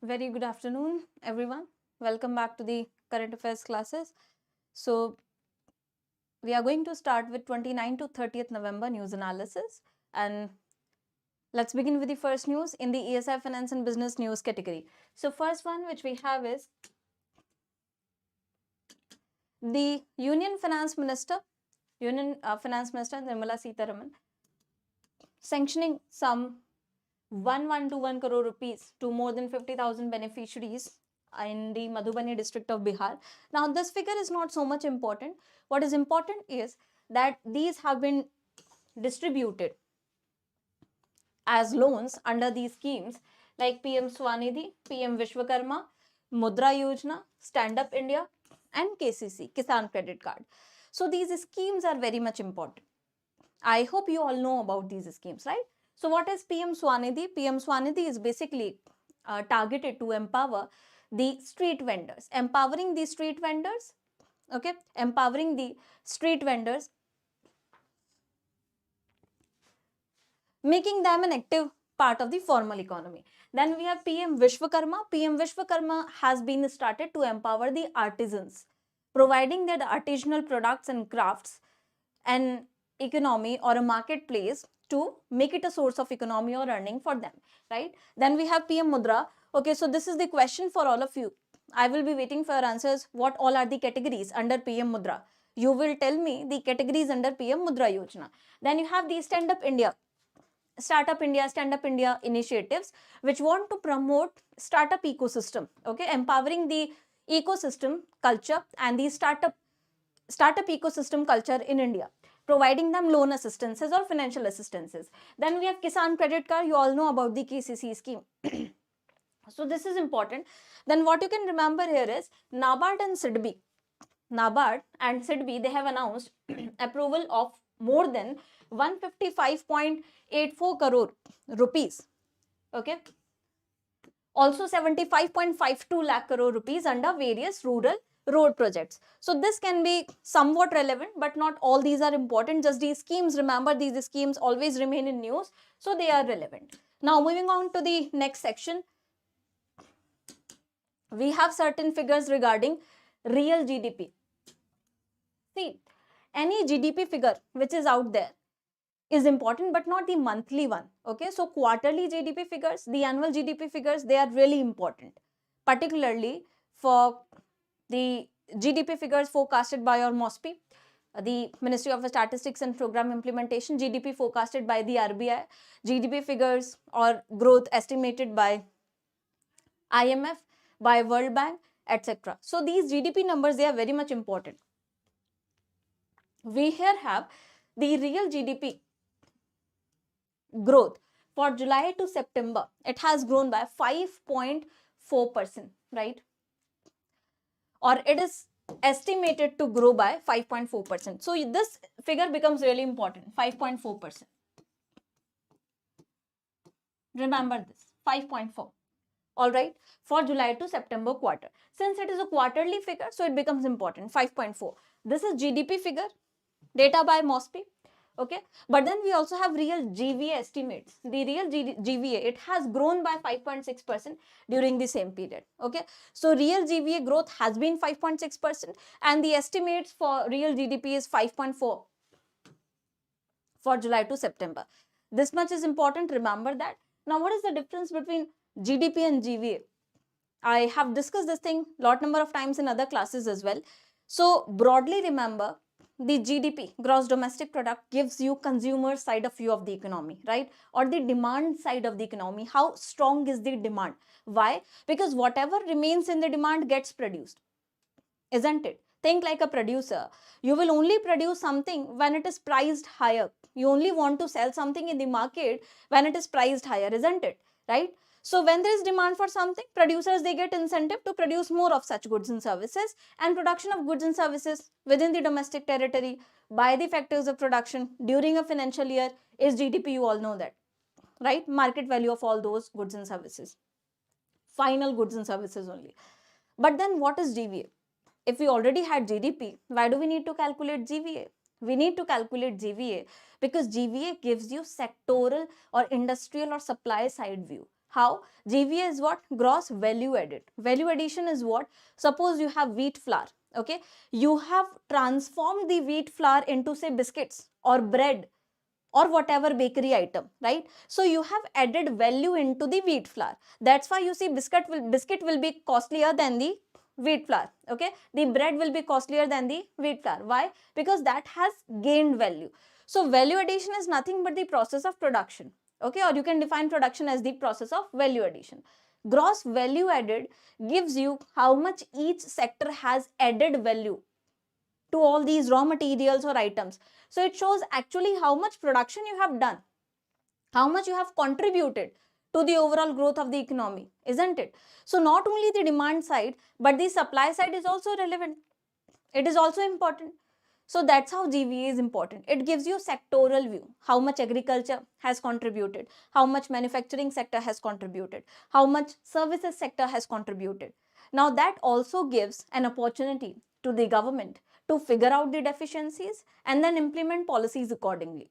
Very good afternoon, everyone. Welcome back to the current affairs classes. So, we are going to start with 29th to 30th November news analysis. And let's begin with the first news in the ESI Finance and Business News category. So, first one which we have is the Union Finance Minister Nirmala Sitharaman sanctioning some 1121 crore rupees to more than 50,000 beneficiaries in the Madhubani district of Bihar. Now, this figure is not so much important. What is important is that these have been distributed as loans under these schemes like PM Swanidhi, PM Vishwakarma, Mudra Yojana, Stand Up India, and KCC, Kisan Credit Card. So, these schemes are very much important. I hope you all know about these schemes, right? So what is PM Swanidhi? PM Swanidhi is basically targeted to empower the street vendors, empowering the street vendors, okay, empowering the street vendors, making them an active part of the formal economy. Then we have PM Vishwakarma. PM Vishwakarma has been started to empower the artisans, providing their artisanal products and crafts and economy or a marketplace to make it a source of economy or earning for them, right? Then we have PM Mudra. Okay, so this is the question for all of you. I will be waiting for your answers. What all are the categories under PM Mudra? You will tell me the categories under PM Mudra Yojana. Then you have the Stand Up India, Startup India initiatives which want to promote startup ecosystem, okay, empowering the ecosystem culture and the startup ecosystem culture in India, providing them loan assistances or financial assistances. Then we have Kisan Credit Card. You all know about the KCC scheme. So this is important. Then what you can remember here is NABARD and SEBI. NABARD and SEBI, they have announced approval of more than 155.84 crore rupees. Okay. Also 75.52 lakh crore rupees under various rural road projects. So this can be somewhat relevant, but not all these are important. Just these schemes, remember these schemes always remain in news, so they are relevant. Now moving on to the next section, we have certain figures regarding real GDP. See, any GDP figure which is out there is important, but not the monthly one. Okay, so quarterly GDP figures, the annual GDP figures, they are really important, particularly for the GDP figures forecasted by our MOSPI, the Ministry of Statistics and Program Implementation, GDP forecasted by the RBI, GDP figures or growth estimated by IMF, by World Bank, etc. So these GDP numbers, they are very much important. We here have the real GDP growth for July to September. It has grown by 5.4%, right? Or it is estimated to grow by 5.4%. So this figure becomes really important, 5.4%. Remember this, 5.4. All right, for July to September quarter. Since it is a quarterly figure, so it becomes important, 5.4. This is GDP figure, data by MOSPI. Okay, but then we also have real GVA estimates. The real GVA, it has grown by 5.6% during the same period. Okay, so real GVA growth has been 5.6% and the estimates for real GDP is 5.4 for July to September. This much is important, remember that. Now what is the difference between GDP and GVA? I have discussed this thing lot number of times in other classes as well. So broadly remember, the GDP, gross domestic product, gives you consumer side of view of the economy, right? Or the demand side of the economy. How strong is the demand? Why? Because whatever remains in the demand gets produced, isn't it? Think like a producer. You will only produce something when it is priced higher. You only want to sell something in the market when it is priced higher, isn't it? Right? So when there is demand for something, producers, they get incentive to produce more of such goods and services, and production of goods and services within the domestic territory by the factors of production during a financial year is GDP. You all know that, right? Market value of all those goods and services, final goods and services only. But then what is GVA? If we already had GDP, why do we need to calculate GVA? We need to calculate GVA because GVA gives you sectoral or industrial or supply side view. How? GVA is what? Gross value added. Value addition is what? Suppose you have wheat flour, okay? You have transformed the wheat flour into say biscuits or bread or whatever bakery item, right? So you have added value into the wheat flour. That's why you see biscuit will be costlier than the wheat flour, okay? The bread will be costlier than the wheat flour. Why? Because that has gained value. So value addition is nothing but the process of production, okay? Or you can define production as the process of value addition. Gross value added gives you how much each sector has added value to all these raw materials or items. So it shows actually how much production you have done, how much you have contributed to the overall growth of the economy, isn't it? So not only the demand side, but the supply side is also relevant. It is also important. So that's how GVA is important. It gives you sectoral view, how much agriculture has contributed, how much manufacturing sector has contributed, how much services sector has contributed. Now that also gives an opportunity to the government to figure out the deficiencies and then implement policies accordingly.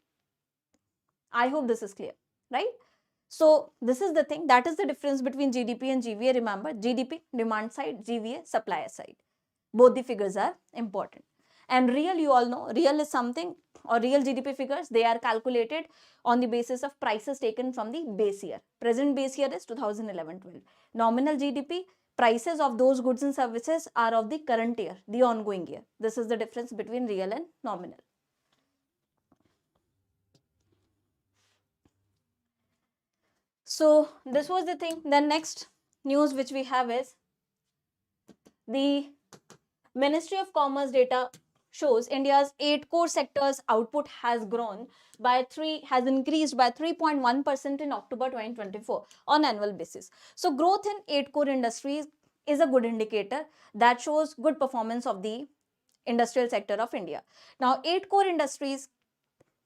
I hope this is clear, right? So this is the thing, that is the difference between GDP and GVA. Remember, GDP demand side, GVA supplier side. Both the figures are important. And real, you all know, real is something, or real GDP figures, they are calculated on the basis of prices taken from the base year. Present base year is 2011-12. Nominal GDP, prices of those goods and services are of the current year, the ongoing year. This is the difference between real and nominal. So this was the thing. The next news which we have is the Ministry of Commerce data shows India's 8 core sectors output has increased by 3.1% in October 2024 on annual basis. So growth in 8 core industries is a good indicator that shows good performance of the industrial sector of India. Now 8 core industries,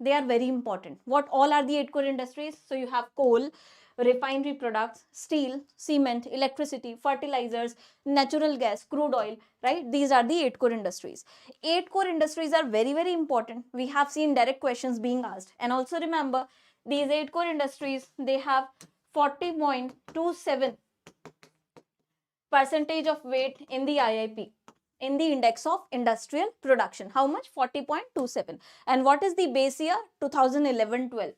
they are very important. What all are the 8 core industries? So you have coal, refinery products, steel, cement, electricity, fertilizers, natural gas, crude oil, right? These are the 8 core industries. 8 core industries are very, very important. We have seen direct questions being asked. And also remember, these 8 core industries, they have 40.27% of weight in the IIP, in the index of industrial production. How much? 40.27. And what is the base year? 2011-12.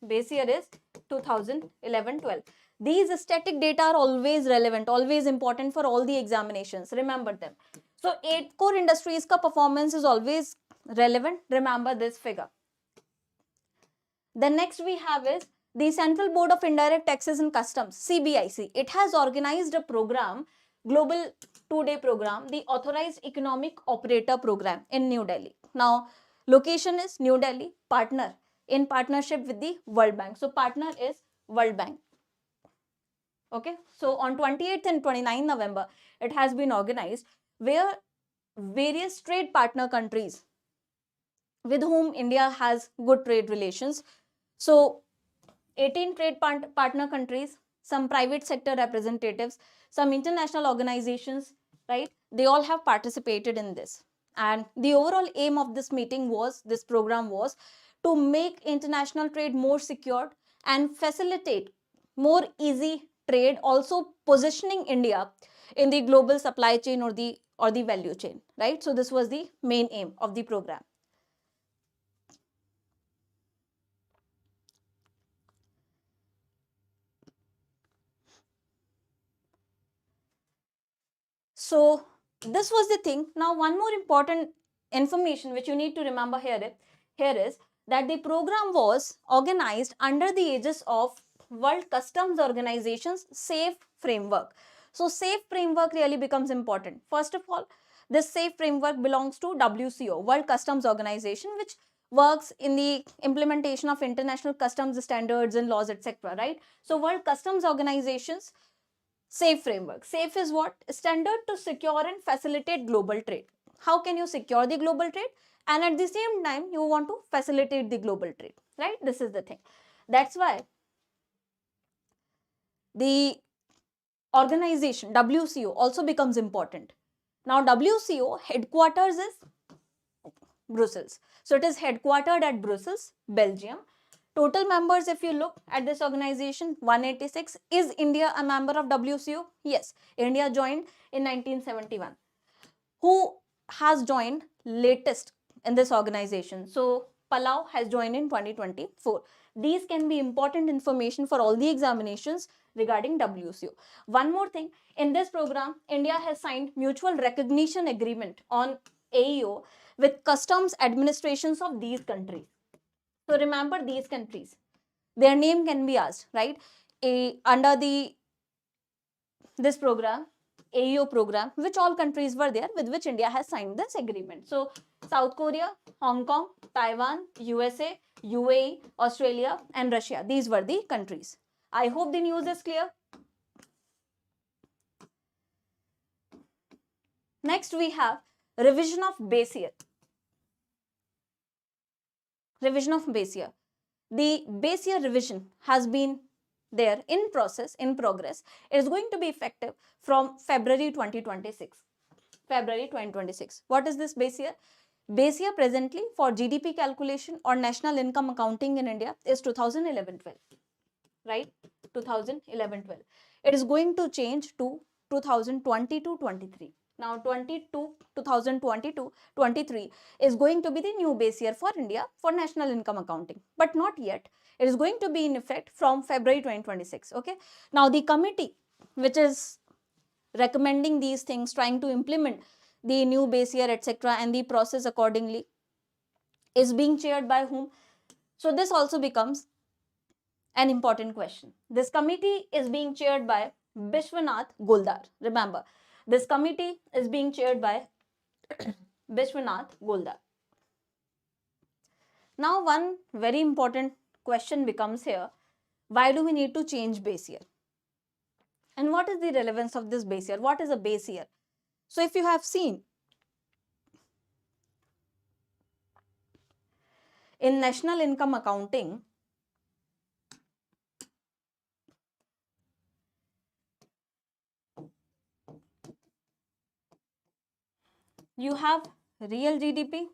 Base year is 2011-12. These static data are always relevant, always important for all the examinations. Remember them. So 8 core industries ka performance is always relevant. Remember this figure. The next we have is the Central Board of Indirect Taxes and Customs, CBIC. It has organized a program, global 2-day program, the Authorized Economic Operator Program in New Delhi. Now, location is New Delhi, partner in partnership with the World Bank. So, partner is World Bank. Okay. So, on 28th and 29th November, it has been organized where various trade partner countries with whom India has good trade relations. So, 18 trade partner countries, some private sector representatives, some international organizations, right? They all have participated in this. And the overall aim of this meeting was, this program was to make international trade more secure and facilitate more easy trade, also positioning India in the global supply chain or the value chain, right? So this was the main aim of the program. So this was the thing. Now one more important information which you need to remember here is that the program was organized under the aegis of World Customs Organization's SAFE framework. So SAFE framework really becomes important. First of all, this SAFE framework belongs to WCO, World Customs Organization, which works in the implementation of international customs standards and laws, etc. Right? So World Customs Organization's SAFE framework. SAFE is what? Standard to secure and facilitate global trade. How can you secure the global trade? And at the same time, you want to facilitate the global trade, right? This is the thing. That's why the organization WCO also becomes important. Now, WCO headquarters is Brussels. So, it is headquartered at Brussels, Belgium. Total members, if you look at this organization, 186. Is India a member of WCO? Yes, India joined in 1971. Who has joined latest in this organization? So Palau has joined in 2024. These can be important information for all the examinations regarding WCO. One more thing, in this program, India has signed mutual recognition agreement on AEO with customs administrations of these countries. So remember these countries, their name can be asked, right? Under this program, AEO program, which all countries were there with which India has signed this agreement. So South Korea, Hong Kong, Taiwan, USA, UAE, Australia and Russia. These were the countries. I hope the news is clear. Next we have revision of base year. Revision of base year. The base year revision has been there in progress. It is going to be effective from February 2026. February 2026. What is this base year? Base year presently for GDP calculation or national income accounting in India is 2011-12, right? 2011-12. It is going to change to 2022-23. Now 2022-23 is going to be the new base year for India for national income accounting, but not yet. It is going to be in effect from February 2026. Okay. Now the committee which is recommending these things, trying to implement the new base year, etc., and the process accordingly, is being chaired by whom? So this also becomes an important question. This committee is being chaired by Bishwanath Goldar. Remember, this committee is being chaired by Bishwanath Goldar. Now, one very important question becomes here: why do we need to change base year? And what is the relevance of this base year? What is a base year? So, if you have seen in national income accounting, you have real GDP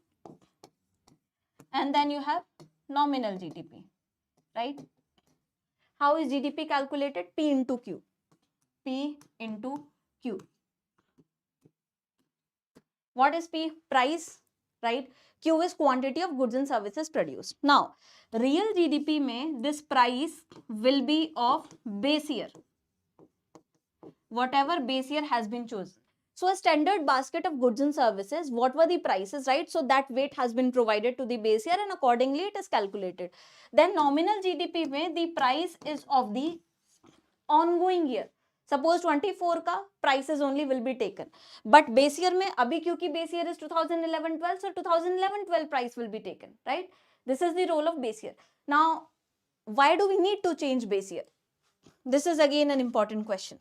and then you have nominal GDP, right? How is GDP calculated? P into Q. P into Q. What is P? Price, right? Q is quantity of goods and services produced. Now, real GDP mein this price will be of base year, whatever base year has been chosen. So a standard basket of goods and services, what were the prices, right? So that weight has been provided to the base year and accordingly it is calculated. Then nominal GDP mein the price is of the ongoing year. Suppose 24 का prices only will be taken, but base year में अभी क्योंकि base year is 2011-12, so 2011-12 price will be taken, right? This is the role of base year. Now, why do we need to change base year? This is again an important question.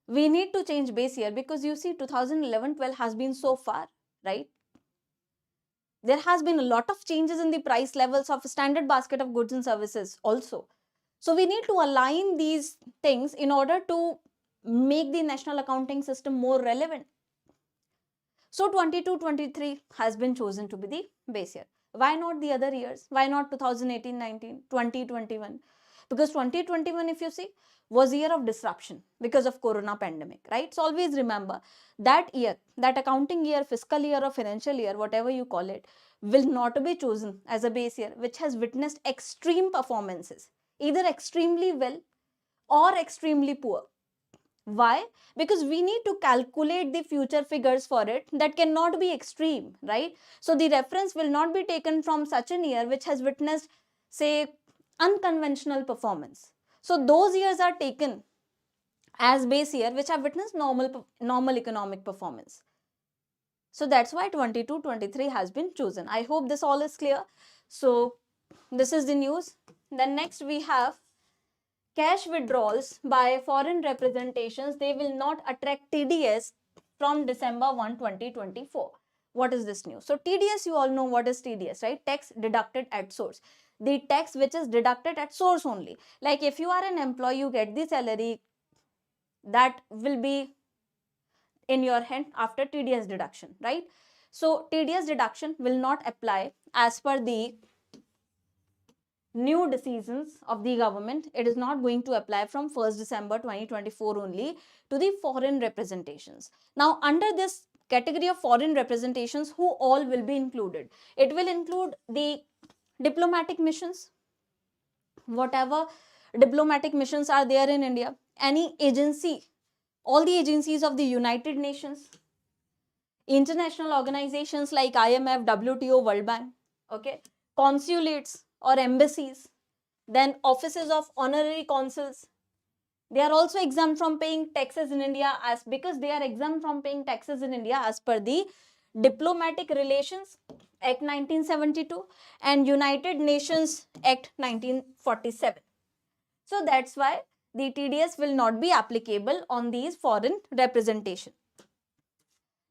We need to change base year because you see 2011-12 has been so far, right? There has been a lot of changes in the price levels of standard basket of goods and services also. So we need to align these things in order to make the national accounting system more relevant. So 22-23 has been chosen to be the base year. Why not the other years? Why not 2018-19, 2021? Because 2021, if you see, was a year of disruption because of corona pandemic, right? So always remember that year, that accounting year, fiscal year or financial year, whatever you call it, will not be chosen as a base year, which has witnessed extreme performances, either extremely well or extremely poor. Why? Because we need to calculate the future figures for it that cannot be extreme, right? So the reference will not be taken from such a year which has witnessed, say, unconventional performance. So those years are taken as base year which have witnessed normal economic performance. So that's why 22-23 has been chosen. I hope this all is clear. So this is the news. Then next we have cash withdrawals by foreign representations. They will not attract TDS from December 1, 2024. What is this news? So TDS, you all know what is TDS, right? Tax deducted at source. The tax which is deducted at source only. Like if you are an employee, you get the salary that will be in your hand after TDS deduction, right? So TDS deduction will not apply as per the new decisions of the government, it is not going to apply from 1st December 2024 only to the foreign representations. Now, under this category of foreign representations, who all will be included? It will include the diplomatic missions, whatever diplomatic missions are there in India, any agency, all the agencies of the United Nations, international organizations like IMF, WTO, World Bank, okay, consulates or embassies, then offices of honorary consuls. They are also exempt from paying taxes in India because they are exempt from paying taxes in India as per the Diplomatic Relations Act 1972 and United Nations Act 1947. So that's why the TDS will not be applicable on these foreign representation.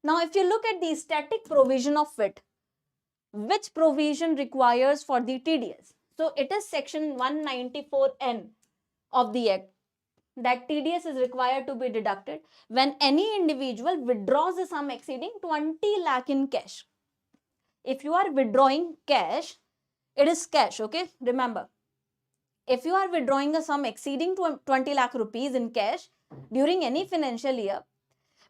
Now, if you look at the static provision of it, which provision requires for the TDS? So it is section 194N of the Act, that TDS is required to be deducted when any individual withdraws a sum exceeding 20 lakh in cash. If you are withdrawing cash, it is cash, okay? Remember, if you are withdrawing a sum exceeding 20 lakh rupees in cash during any financial year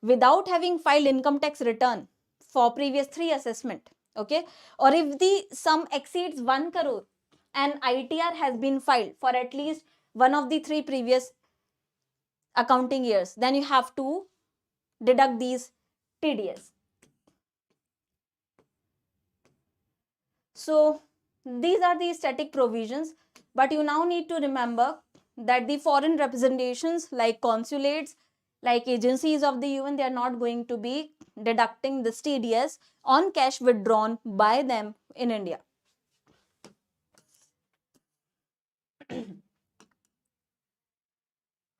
without having filed income tax return for previous 3 assessment, okay, or if the sum exceeds 1 crore and ITR has been filed for at least one of the 3 previous accounting years, then you have to deduct these TDS. So these are the static provisions, but you now need to remember that the foreign representations like consulates, like agencies of the UN, they are not going to be deducting this TDS on cash withdrawn by them in India.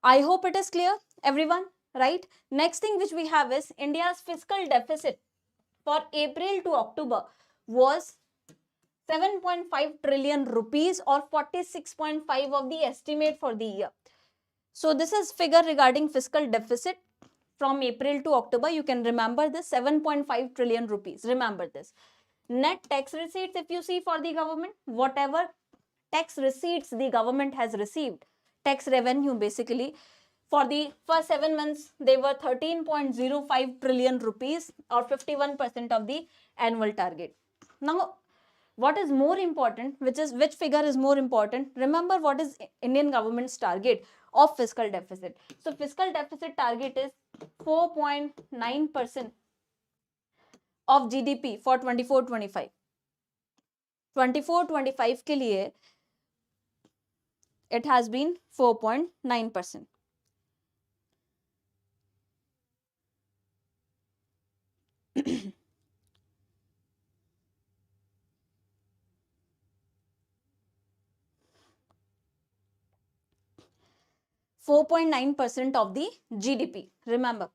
I hope it is clear, everyone, right? Next thing which we have is India's fiscal deficit for April to October was 7.5 trillion rupees or 46.5 of the estimate for the year. So this is figure regarding fiscal deficit from April to October. You can remember this, 7.5 trillion rupees. Remember this. Net tax receipts, if you see for the government, whatever tax receipts the government has received, tax revenue basically, for the first 7 months, they were 13.05 trillion rupees or 51% of the annual target. Now, what is more important, which figure is more important? Remember what is Indian government's target of fiscal deficit. So fiscal deficit target is 4.9% of GDP for 24-25. 24-25 के लिए it has been 4.9%. (4.9% of the GDP. Remember,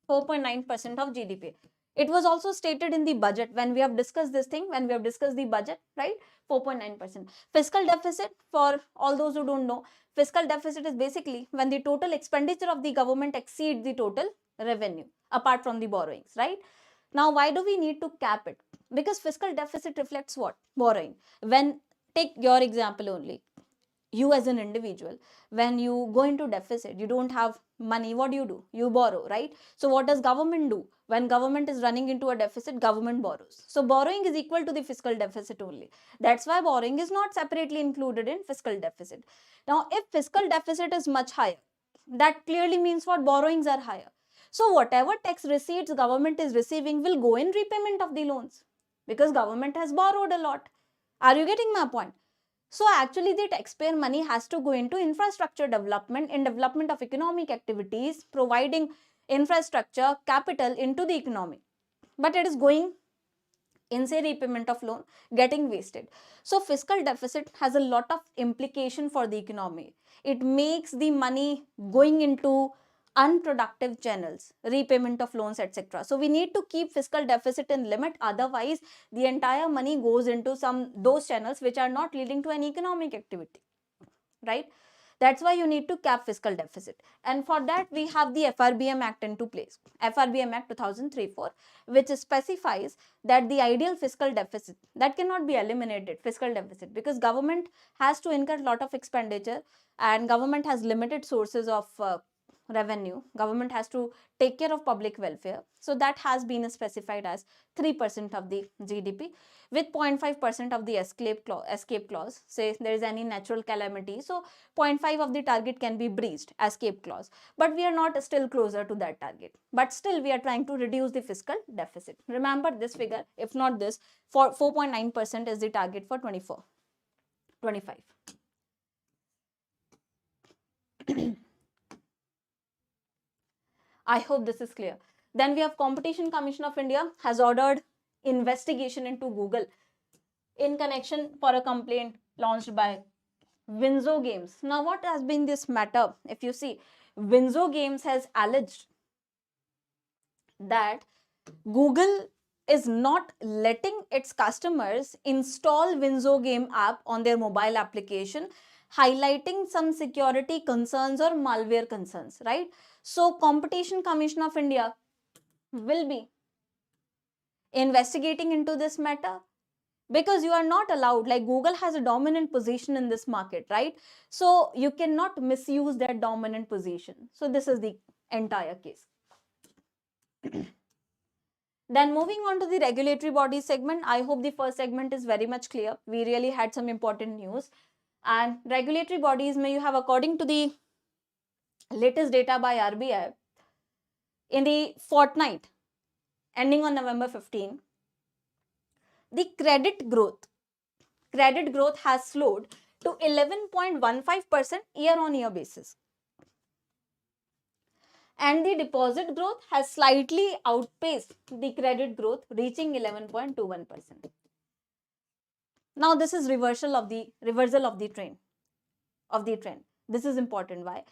4.9% of GDP. It was also stated in the budget when we have discussed this thing, when we have discussed the budget, right? 4.9%. Fiscal deficit, for all those who don't know, fiscal deficit is basically when the total expenditure of the government exceeds the total revenue, apart from the borrowings, right? Now, why do we need to cap it? Because fiscal deficit reflects what? Borrowing. When, take your example only, you as an individual, when you go into deficit, you don't have money, what do? You borrow, right? So what does government do? When government is running into a deficit, government borrows. So borrowing is equal to the fiscal deficit only. That's why borrowing is not separately included in fiscal deficit. Now, if fiscal deficit is much higher, that clearly means what? Borrowings are higher. So whatever tax receipts government is receiving will go in repayment of the loans because government has borrowed a lot. Are you getting my point? So actually the taxpayer money has to go into infrastructure development, in development of economic activities, providing infrastructure, capital into the economy. But it is going in, say, repayment of loan, getting wasted. So fiscal deficit has a lot of implication for the economy. It makes the money going into unproductive channels, repayment of loans, etc. So we need to keep fiscal deficit in limit, otherwise the entire money goes into those channels which are not leading to any economic activity, right? That's why you need to cap fiscal deficit. And for that, we have the FRBM Act into place. FRBM Act 2003-4, which specifies that the ideal fiscal deficit, that cannot be eliminated, fiscal deficit, because government has to incur a lot of expenditure and government has limited sources of revenue. Government has to take care of public welfare. So that has been specified as 3% of the GDP with 0.5% of the escape clause. Say there is any natural calamity, so 0.5 of the target can be breached, escape clause. But we are not still closer to that target. But still we are trying to reduce the fiscal deficit. Remember this figure, if not this, for 4.9% is the target for 24-25. I hope this is clear. Then we have Competition Commission of India has ordered investigation into Google in connection for a complaint launched by Winzo Games. Now what has been this matter? If you see, Winzo Games has alleged that Google is not letting its customers install Winzo Game app on their mobile application, highlighting some security concerns or malware concerns, right? So Competition Commission of India will be investigating into this matter, because you are not allowed, like Google has a dominant position in this market, right? So you cannot misuse that dominant position. So this is the entire case. Then moving on to the regulatory body segment, I hope the first segment is very much clear. We really had some important news. And regulatory bodies, may you have, according to the latest data by RBI, in the fortnight ending on November 15, the credit growth has slowed to 11.15% year-on-year basis. And the deposit growth has slightly outpaced the credit growth, reaching 11.21%. Now this is reversal of the trend. This is important. Why?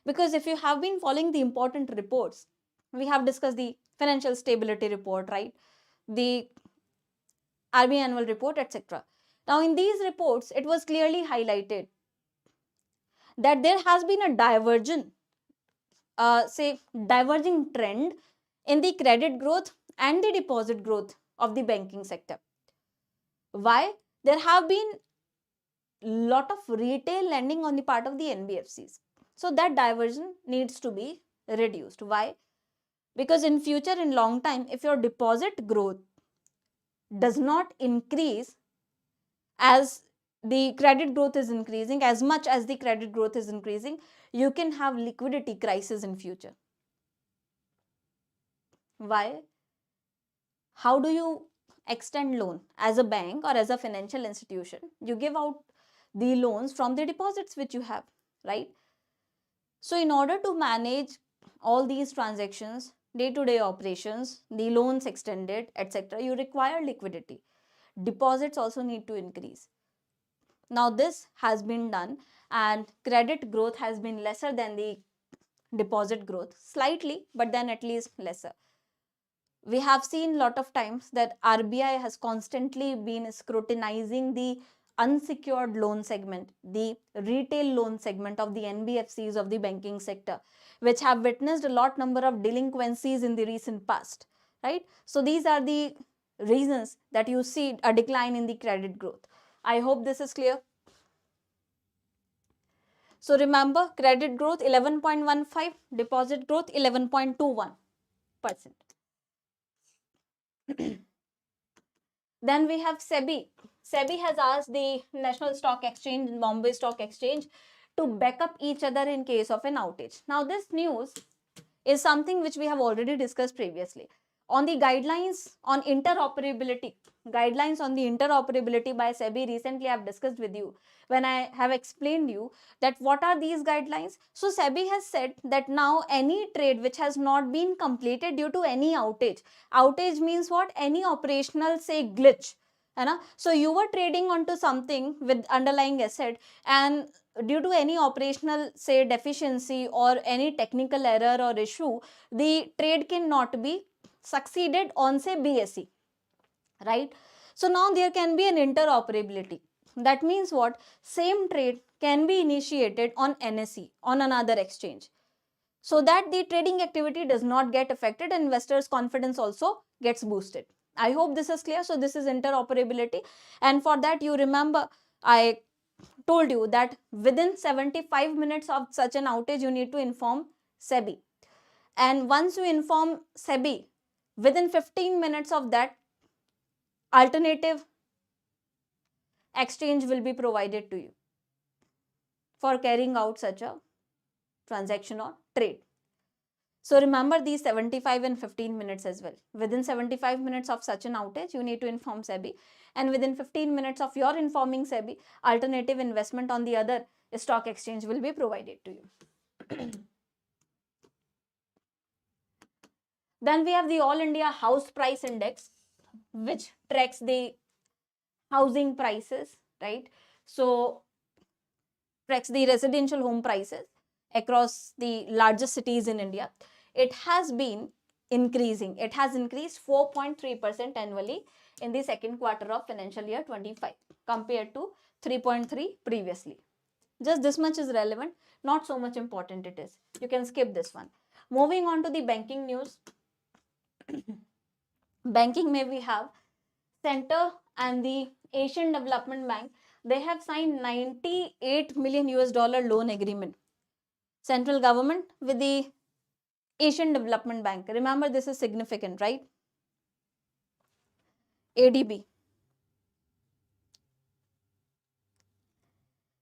Because if you have been following the important reports, we have discussed the financial stability report, right? The RBI annual report, etc. Now in these reports, it was clearly highlighted that there has been a diverging trend in the credit growth and the deposit growth of the banking sector. Why? There have been lot of retail lending on the part of the NBFCs. So that diversion needs to be reduced. Why? Because in future, in long time, if your deposit growth does not increase as the credit growth is increasing, as much as the credit growth is increasing, you can have liquidity crisis in future. Why? How do you extend loan as a bank or as a financial institution? You give out the loans from the deposits which you have, right? So in order to manage all these transactions, day-to-day operations, the loans extended, etc., you require liquidity. Deposits also need to increase. Now this has been done and credit growth has been lesser than the deposit growth, slightly, but then at least lesser. We have seen lot of times that RBI has constantly been scrutinizing the unsecured loan segment, the retail loan segment of the NBFCs of the banking sector, which have witnessed a lot number of delinquencies in the recent past, right? So these are the reasons that you see a decline in the credit growth. I hope this is clear. So remember, credit growth 11.15, deposit growth 11.21%. Then we have SEBI. SEBI has asked the National Stock Exchange and Bombay Stock Exchange to back up each other in case of an outage. Now this news is something which we have already discussed previously. On the guidelines on interoperability by SEBI, recently I have discussed with you when I have explained you that what are these guidelines. So SEBI has said that now any trade which has not been completed due to any outage means what? Any operational, say, glitch. So you were trading onto something with underlying asset, and due to any operational, say, deficiency or any technical error or issue, the trade cannot be succeeded on, say, BSE, right? So now there can be an interoperability. That means what? Same trade can be initiated on NSE, on another exchange, so that the trading activity does not get affected and investors' confidence also gets boosted. I hope this is clear. So this is interoperability, and for that you remember I told you that within 75 minutes of such an outage you need to inform SEBI, and once you inform SEBI, within 15 minutes of that, alternative exchange will be provided to you for carrying out such a transaction or trade. So remember these 75 and 15 minutes as well. Within 75 minutes of such an outage, you need to inform SEBI, and within 15 minutes of your informing SEBI, alternative investment on the other stock exchange will be provided to you. Then we have the All India House Price Index, which tracks the housing prices, right? So tracks the residential home prices across the largest cities in India. It has been increasing. It has increased 4.3% annually in the second quarter of financial year 25 compared to 3.3 previously. Just this much is relevant, not so much important it is. You can skip this one. Moving on to the banking news. Banking may we have Center and the Asian Development Bank. They have signed 98 million US dollar loan agreement. Central government with the Asian Development Bank. Remember, this is significant, right? ADB.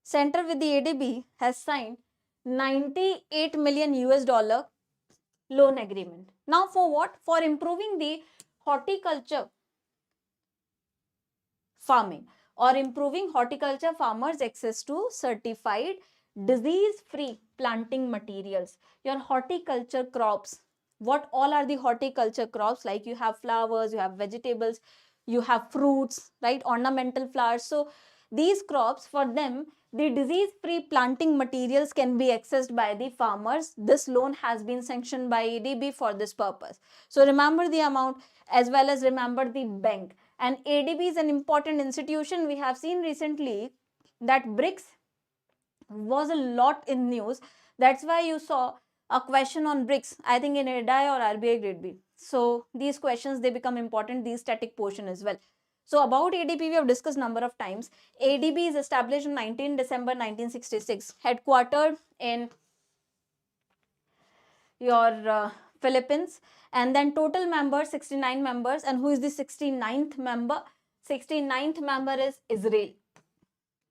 Center with the ADB has signed 98 million US dollar loan agreement. Now for what? For improving the horticulture farming, or improving horticulture farmers' access to certified disease-free planting materials. Your horticulture crops, what all are the horticulture crops? Like you have flowers, you have vegetables, you have fruits, right? Ornamental flowers. So these crops, for them, the disease-free planting materials can be accessed by the farmers. This loan has been sanctioned by ADB for this purpose. So remember the amount as well as remember the bank. And ADB is an important institution. We have seen recently that BRICS was a lot in news. That's why you saw a question on BRICS, I think in IRDAI or RBI grade B. So these questions, they become important, these static portion as well. So about ADB, we have discussed number of times. ADB is established on 19 December 1966, headquartered in your Philippines, and then total members 69 members. And who is the 69th member? 69th member is Israel.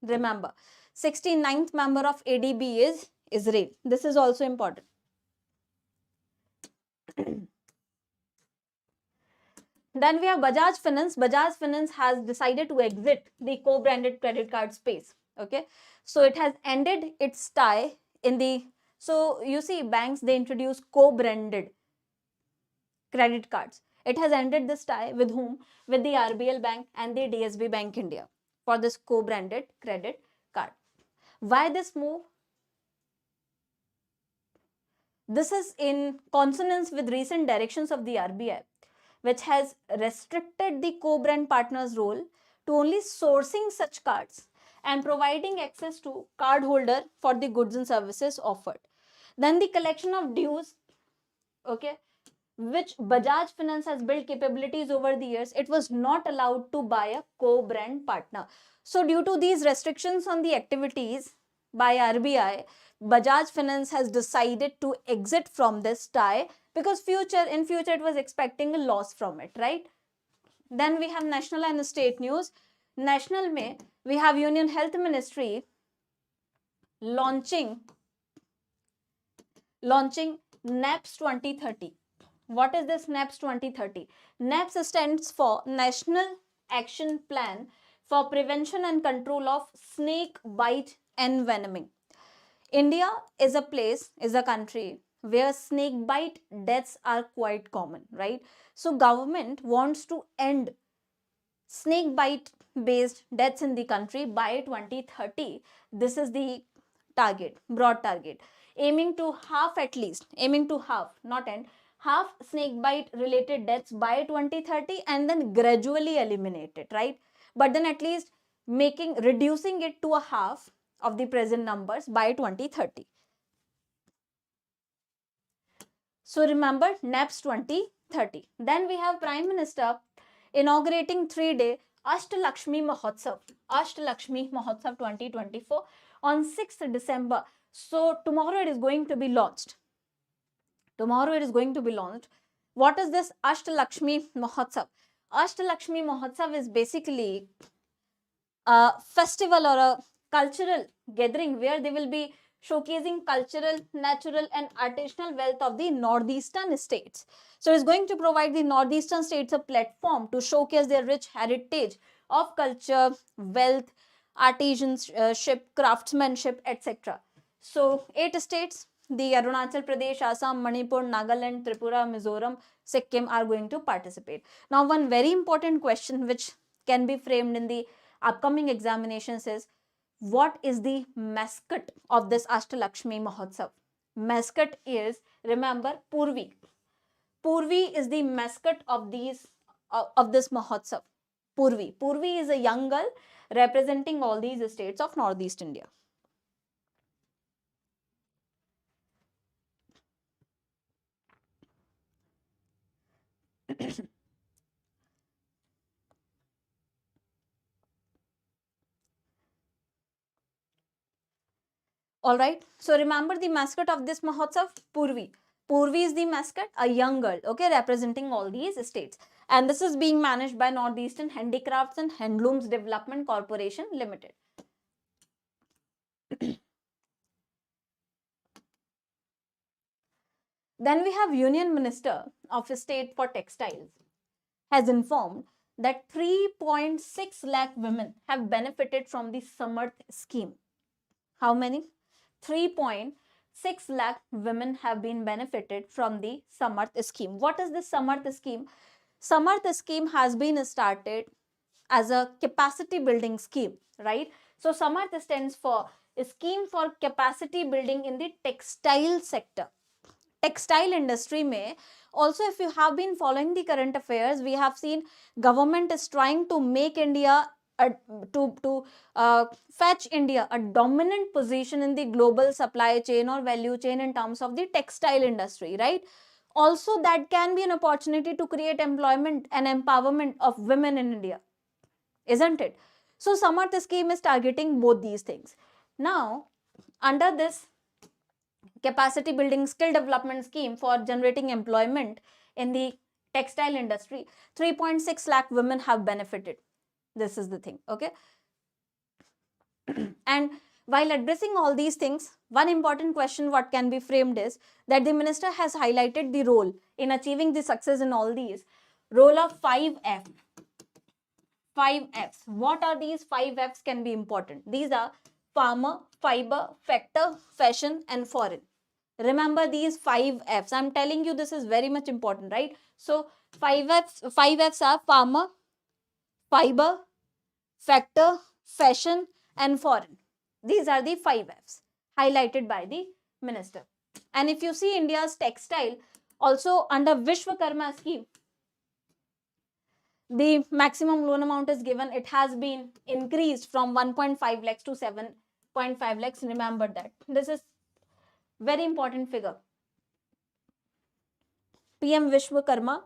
Remember, 69th member of ADB is Israel. This is also important. Then we have Bajaj Finance. Bajaj Finance has decided to exit the co-branded credit card space. Okay, so it has ended its tie in the, so you see banks, they introduce co-branded credit cards. It has ended this tie with whom? With the RBL Bank and the DSB Bank India for this co-branded credit card. Why this move? This is in consonance with recent directions of the RBI, which has restricted the co-brand partners' role to only sourcing such cards and providing access to card holder for the goods and services offered. Then the collection of dues, okay, which Bajaj Finance has built capabilities over the years, it was not allowed to buy a co-brand partner. So due to these restrictions on the activities by RBI, Bajaj Finance has decided to exit from this tie, because in future it was expecting a loss from it, right? Then we have national and state news. National mein, we have Union Health Ministry launching NAPS 2030. What is this NAPS 2030? NAPS stands for National Action Plan for Prevention and Control of Snake Bite and Venoming. India is a country where snake bite deaths are quite common, right? So government wants to end snake bite based deaths in the country by 2030. This is the target, broad target, aiming to half, not end, half snake bite related deaths by 2030, and then gradually eliminate it, right? But then at least reducing it to a half of the present numbers by 2030. So remember NEPS 2030. Then we have Prime Minister inaugurating 3-day Ashtalakshmi Mahotsav. Ashtalakshmi Mahotsav 2024 on 6th December. So tomorrow it is going to be launched. Tomorrow it is going to be launched. What is this Ashtalakshmi Mahotsav? Ashtalakshmi Mahotsav is basically a festival or a cultural gathering where they will be showcasing cultural, natural and artisanal wealth of the northeastern states. So it's going to provide the northeastern states a platform to showcase their rich heritage of culture, wealth, artisanship, craftsmanship, etc. So 8 states, the Arunachal Pradesh, Assam, Manipur, Nagaland, Tripura, Mizoram, Sikkim are going to participate. Now one very important question which can be framed in the upcoming examinations is, what is the mascot of this Ashtalakshmi Mahotsav? Mascot is, remember, Purvi. Purvi is the mascot of this Mahotsav. Purvi. Purvi is a young girl representing all these states of Northeast India. Alright, so remember the mascot of this Mahotsav, Purvi. Purvi is the mascot, a young girl, okay, representing all these states. And this is being managed by Northeastern Handicrafts and Handlooms Development Corporation Limited. Then we have Union Minister of State for Textiles has informed that 3.6 lakh women have benefited from the Samarth scheme. How many? 3.6 lakh women have been benefited from the Samarth scheme. What is this Samarth scheme? Samarth scheme has been started as a capacity building scheme, right? So Samarth stands for a scheme for capacity building in the textile sector. Textile industry mein also, if you have been following the current affairs, we have seen government is trying to make India fetch India a dominant position in the global supply chain or value chain in terms of the textile industry, right? Also, that can be an opportunity to create employment and empowerment of women in India, isn't it? So Samarth scheme is targeting both these things. Now, under this capacity building skill development scheme for generating employment in the textile industry, 3.6 lakh women have benefited. This is the thing, okay? And while addressing all these things, one important question what can be framed is that the minister has highlighted the role in achieving the success in all these. Role of 5F. 5Fs. What are these 5Fs can be important? These are farmer, fiber, factor, fashion and foreign. Remember these 5Fs. I'm telling you this is very much important, right? So 5Fs are farmer, fiber, factor, fashion and foreign. These are the 5Fs highlighted by the minister. And if you see India's textile, also under Vishwakarma scheme, the maximum loan amount is given. It has been increased from 1.5 lakhs to 7.5 lakhs. Remember that. This is very important figure. PM Vishwakarma,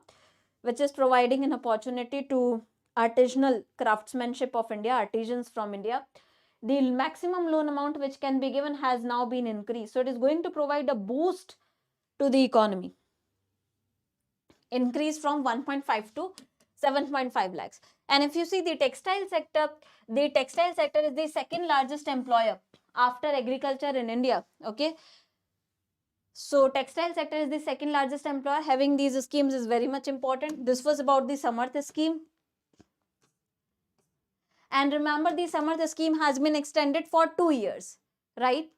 which is providing an opportunity to artisanal craftsmanship of India, artisans from India. The maximum loan amount which can be given has now been increased. So it is going to provide a boost to the economy. Increase from 1.5 to 7.5 lakhs. And if you see the textile sector is the second largest employer after agriculture in India, okay? So textile sector is the second largest employer. Having these schemes is very much important. This was about the Samarth scheme. And remember the Samarth scheme has been extended for 2 years, right?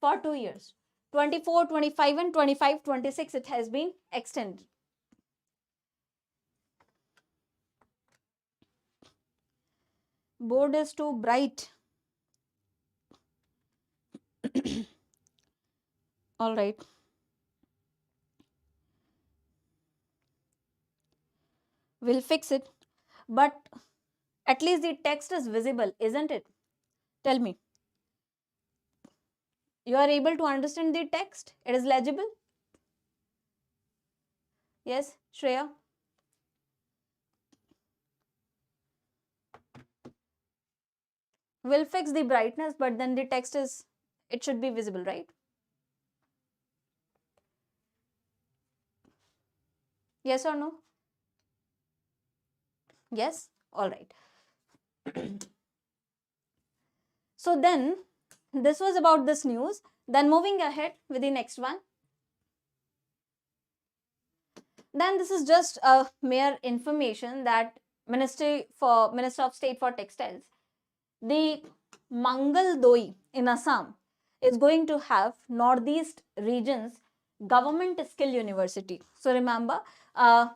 For 2 years. 24, 25 and 25, 26 it has been extended. Board is too bright. All right. We'll fix it. But at least the text is visible, isn't it? Tell me. You are able to understand the text? It is legible? Yes, Shreya? We'll fix the brightness, but then the text is, it should be visible, right? Yes or no? Yes? All right. So then, this was about this news. Then moving ahead with the next one. Then this is just a mere information that Minister of State for Textiles, the Mangal Doi in Assam is going to have Northeast regions government skill university. So remember, a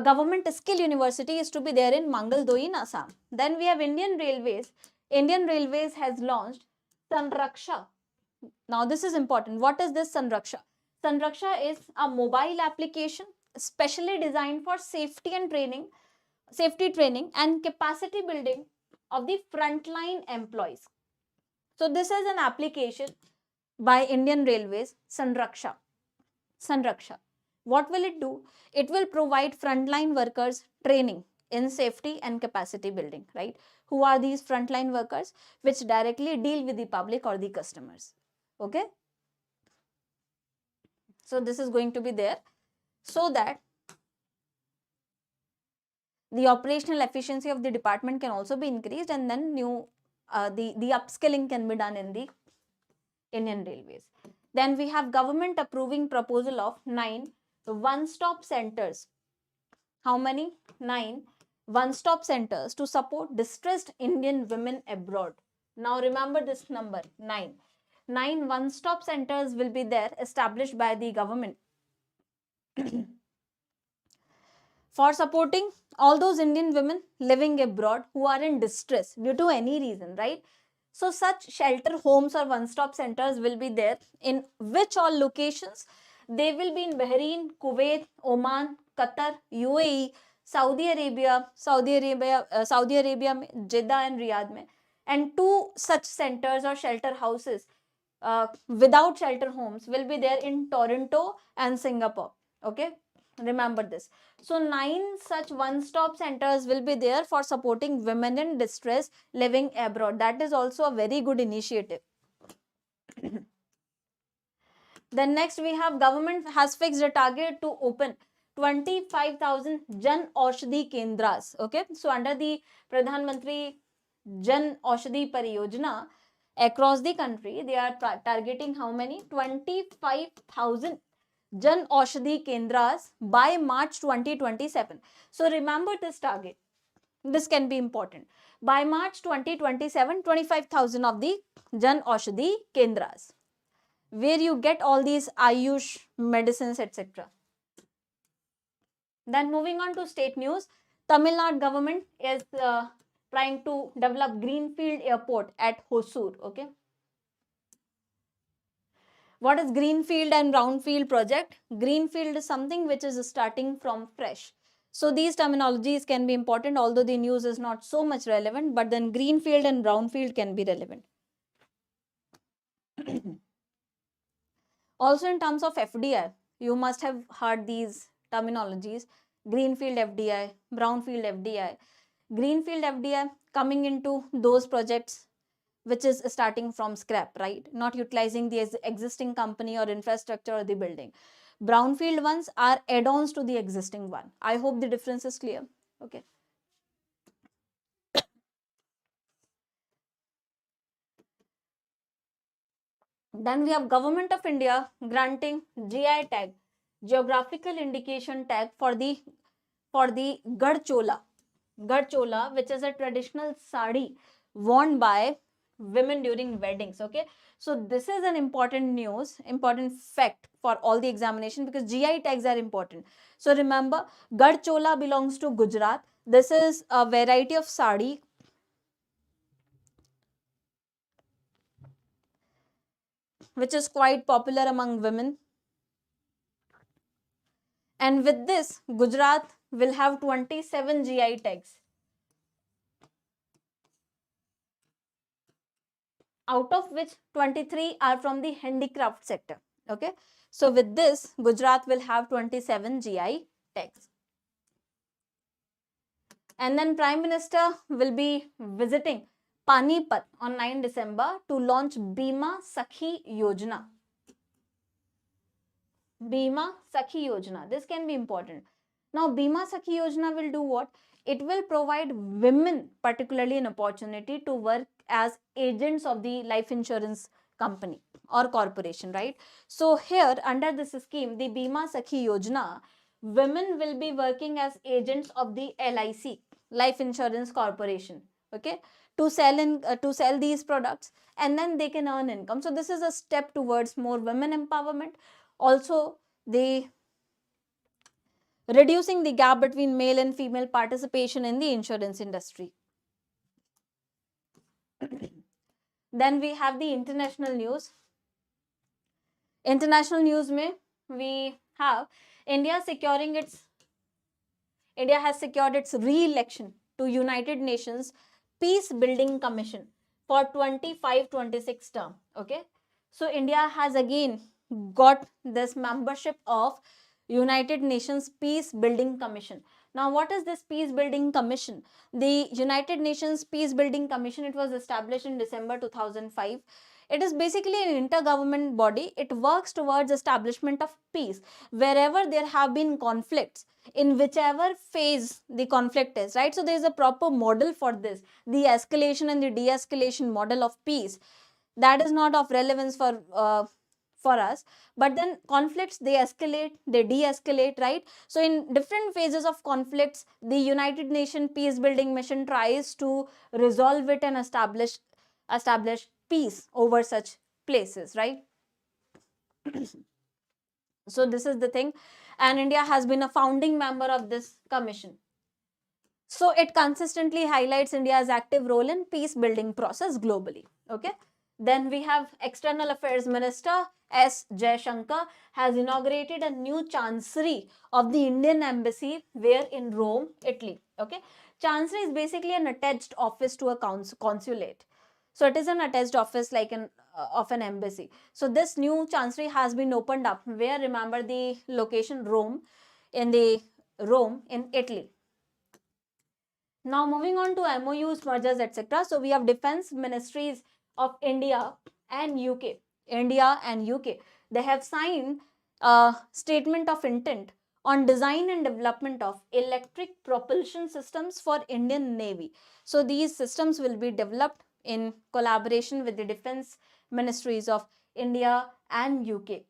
government skill university is to be there in Mangal Doi in Assam. Then we have Indian Railways. Indian Railways has launched Sanraksha. Now this is important. What is this Sanraksha? Sanraksha is a mobile application specially designed for safety training and capacity building of the frontline employees. So this is an application by Indian Railways, Sanraksha. Sanraksha. What will it do? It will provide frontline workers training in safety and capacity building, right? Who are these frontline workers? Which directly deal with the public or the customers. Okay? So this is going to be there so that the operational efficiency of the department can also be increased, and then the upskilling can be done in the Indian Railways. Then we have government approving proposal of 9 one-stop centers. How many? 9 one-stop centers to support distressed Indian women abroad. Now remember this number, 9. 9 one-stop centers will be there established by the government for supporting all those Indian women living abroad who are in distress due to any reason, right? So such shelter homes or one-stop centers will be there in which all locations? They will be in Bahrain, Kuwait, Oman, Qatar, UAE, Saudi Arabia, Jeddah and Riyadh mein. And 2 such centers or shelter houses without shelter homes will be there in Toronto and Singapore. Okay, remember this. So 9 such one-stop centers will be there for supporting women in distress living abroad. That is also a very good initiative. Then next we have government has fixed a target to open 25,000 Jan Aushadhi Kendras. Okay, so under the Pradhan Mantri Jan Aushadhi Pariyojana across the country, they are targeting how many? 25,000 Jan Aushadhi Kendras by March 2027. So remember this target. This can be important. By March 2027, 25,000 of the Jan Aushadhi Kendras, where you get all these Ayush medicines, etc. Then moving on to state news, Tamil Nadu government is trying to develop Greenfield Airport at Hosur. Okay. What is Greenfield and Brownfield project? Greenfield is something which is starting from fresh. So these terminologies can be important, although the news is not so much relevant, but then Greenfield and Brownfield can be relevant. Also in terms of FDI, you must have heard these terminologies. Greenfield FDI, Brownfield FDI. Greenfield FDI coming into those projects which is starting from scrap, right? Not utilizing the existing company or infrastructure or the building. Brownfield ones are add-ons to the existing one. I hope the difference is clear. Okay. Then we have Government of India granting GI tag, geographical indication tag for the Gadchola. Gadchola, which is a traditional sari worn by women during weddings. Okay, so this is an important news, important fact for all the examination, because GI tags are important. So remember, Gadchola belongs to Gujarat. This is a variety of sari which is quite popular among women. And with this, Gujarat will have 27 GI tags. out of which 23 are from the handicraft sector. Okay, so with this, Gujarat will have 27 GI tags. And then Prime Minister will be visiting Panipat on 9 December to launch Bima Sakhi Yojana. Bima Sakhi Yojana. This can be important. Now, Bima Sakhi Yojana will do what? It will provide women particularly an opportunity to work as agents of the life insurance company or corporation, right? So here under this scheme, the Bima Sakhi Yojana, women will be working as agents of the LIC, Life Insurance Corporation, okay, to sell these products, and then they can earn income. So this is a step towards more women empowerment. Also, the reducing the gap between male and female participation in the insurance industry. Then we have the international news. International news mein we have India has secured its re-election to United Nations Peace Building Commission for 25-26 term. Okay, so India has again got this membership of United Nations Peace Building Commission. Now, what is this Peace Building Commission? The United Nations Peace Building Commission, it was established in December 2005. It is basically an intergovernment body. It works towards establishment of peace wherever there have been conflicts, in whichever phase the conflict is, right? So there is a proper model for this, the escalation and the de-escalation model of peace. That is not of relevance for us, but then conflicts, they escalate, they de-escalate, right? So in different phases of conflicts, the United Nations Peace Building Mission tries to resolve it and establish peace over such places, right? So this is the thing, and India has been a founding member of this commission. So it consistently highlights India's active role in peace building process globally. Okay. Then we have External Affairs Minister S. Jaishankar has inaugurated a new chancery of the Indian Embassy where in Rome, Italy. Okay. Chancery is basically an attached office to a consulate. So it is an attached office like of an embassy. So this new chancery has been opened up where, remember the location, Rome in Italy. Now moving on to MOUs, mergers, etc. So we have defense ministries of India and UK. They have signed a statement of intent on design and development of electric propulsion systems for Indian Navy. So these systems will be developed in collaboration with the defense ministries of India and UK.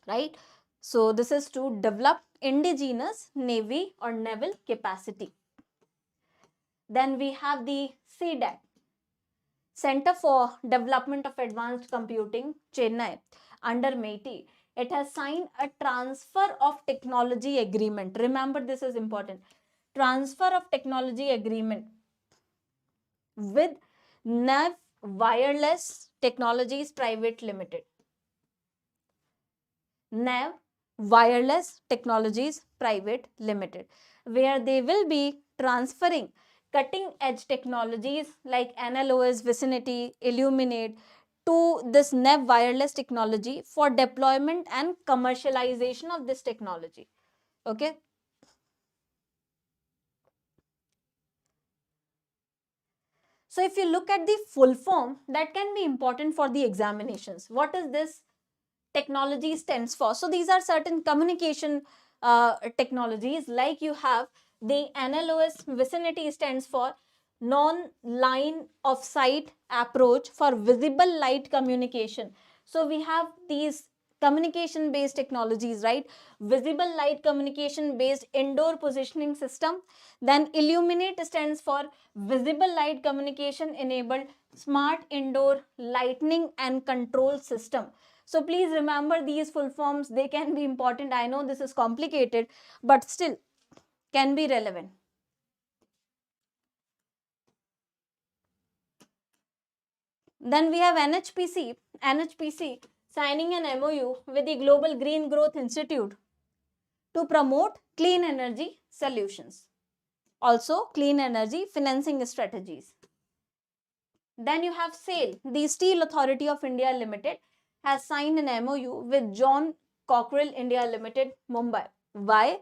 Right? So this is to develop indigenous navy or naval capacity. Then we have the CDAC, Center for Development of Advanced Computing, Chennai, under MeitY. It has signed a transfer of technology agreement. Remember, this is important. Transfer of technology agreement with NAV Wireless Technologies Private Limited. NAV Wireless Technologies Private Limited, where they will be transferring cutting edge technologies like NLOS, Vicinity, Illuminate to this NAV Wireless technology for deployment and commercialization of this technology. Okay. So if you look at the full form, that can be important for the examinations. What is this technology stands for? So these are certain communication technologies, like you have the NLOS, Vicinity stands for non-line of sight approach for visible light communication. So we have these communication based technologies, right? Visible light communication based indoor positioning system. Then Illuminate stands for visible light communication enabled smart indoor lighting and control system. So please remember these full forms, they can be important. I know this is complicated, but still can be relevant. Then we have NHPC signing an MOU with the Global Green Growth Institute to promote clean energy solutions. Also, clean energy financing strategies. Then you have SAIL. The Steel Authority of India Limited has signed an MOU with John Cockerell India Limited, Mumbai. Why?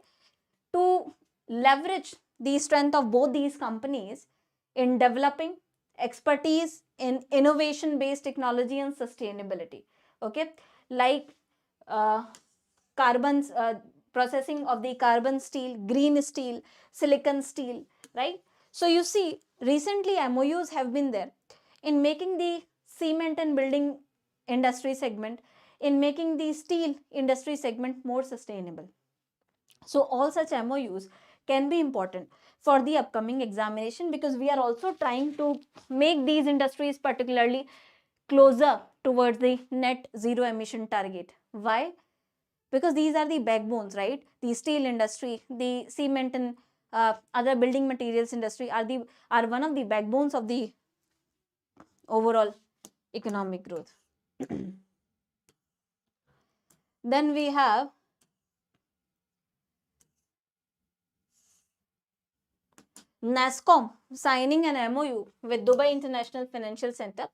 To leverage the strength of both these companies in developing expertise in innovation-based technology and sustainability. Okay, like uh, carbon processing of the carbon steel, green steel, silicon steel, right? So you see, recently MOUs have been there in making the cement and building industry segment, in making the steel industry segment more sustainable. So all such MOUs can be important for the upcoming examination, because we are also trying to make these industries particularly closer towards the net zero emission target. Why? Because these are the backbones, right? The steel industry, the cement and other building materials industry are one of the backbones of the overall economic growth. Then we have NASSCOM signing an MOU with Dubai International Financial Center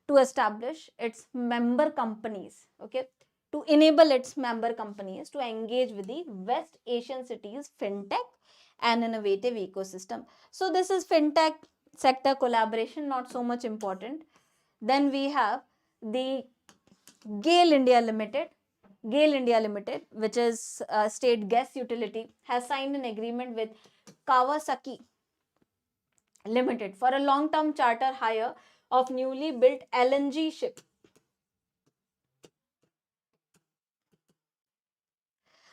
to establish its member companies, okay, to enable its member companies to engage with the West Asian cities fintech and innovative ecosystem. So this is fintech sector collaboration, not so much important. Then we have the GAIL India Limited. GAIL India Limited, which is a state gas utility, has signed an agreement with Kawasaki Limited for a long-term charter hire of newly built LNG ship.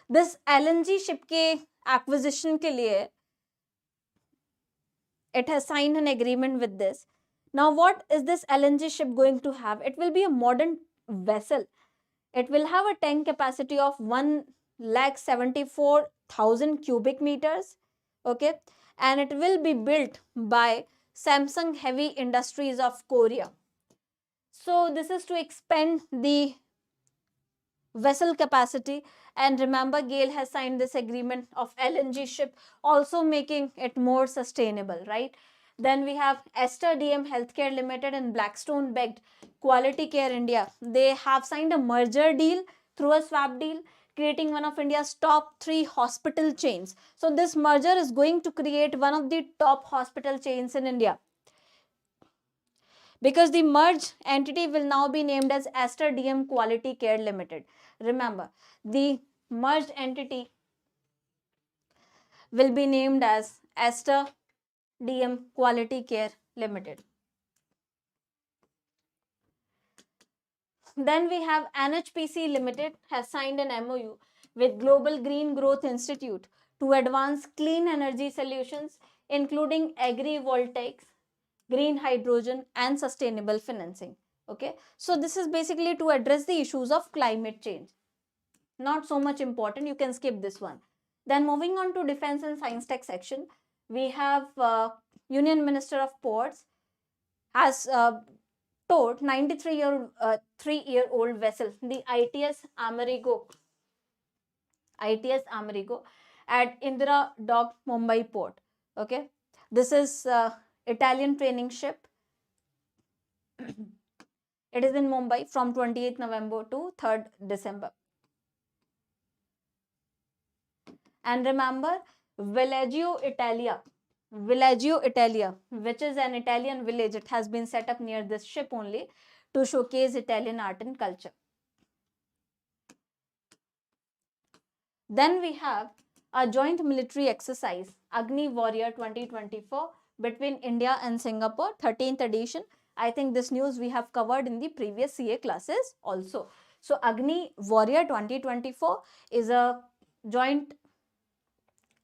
This LNG ship के acquisition के लिए it has signed an agreement with this. Now what is this LNG ship going to have? It will be a modern vessel. It will have a tank capacity of 1,74,000 cubic meters, okay, and it will be built by Samsung Heavy Industries of Korea. So this is to expand the vessel capacity, and remember GAIL has signed this agreement of LNG ship, also making it more sustainable, right? Then we have Esther DM Healthcare Limited and Blackstone backed Quality Care India. They have signed a merger deal through a swap deal, creating one of India's top 3 hospital chains. So this merger is going to create one of the top hospital chains in India, because the merged entity will now be named as Aster DM Quality Care Limited. Remember, the merged entity will be named as Aster DM Quality Care Limited. Then we have NHPC Limited has signed an MOU with Global Green Growth Institute to advance clean energy solutions, including agrivoltaics, green hydrogen, and sustainable financing. Okay, so this is basically to address the issues of climate change. Not so much important, you can skip this one. Then moving on to defense and science tech section, we have Union Minister of Ports has towed 93-year-old vessel, the ITS Amerigo at Indira Dock, Mumbai port. Okay, this is Italian training ship. It is in Mumbai from 28th November to 3rd December. And remember, Villaggio Italia, which is an Italian village, it has been set up near this ship only to showcase Italian art and culture. Then we have a joint military exercise, Agni Warrior 2024, between India and Singapore, 13th edition. I think this news we have covered in the previous CA classes also. So Agni Warrior 2024 is a joint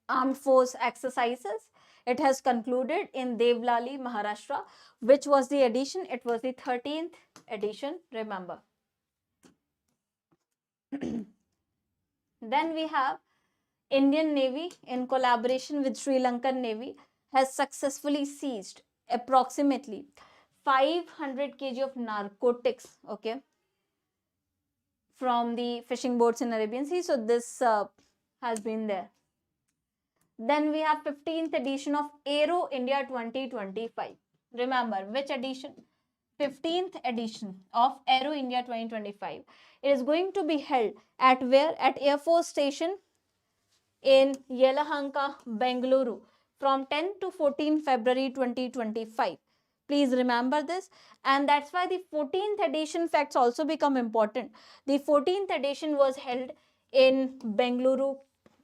armed force exercises. It has concluded in Devlali, Maharashtra. Which was the edition? It was the 13th edition, remember. Then we have Indian Navy in collaboration with Sri Lankan Navy has successfully seized approximately 500 kg of narcotics, okay, from the fishing boats in Arabian Sea. So this has been there. Then we have 15th edition of Aero India 2025. Remember, which edition? 15th edition of Aero India 2025. It is going to be held at where? At Air Force Station in Yelahanka, Bengaluru from 10 to 14 February 2025. Please remember this, and that's why the 14th edition facts also become important. The 14th edition was held in Bengaluru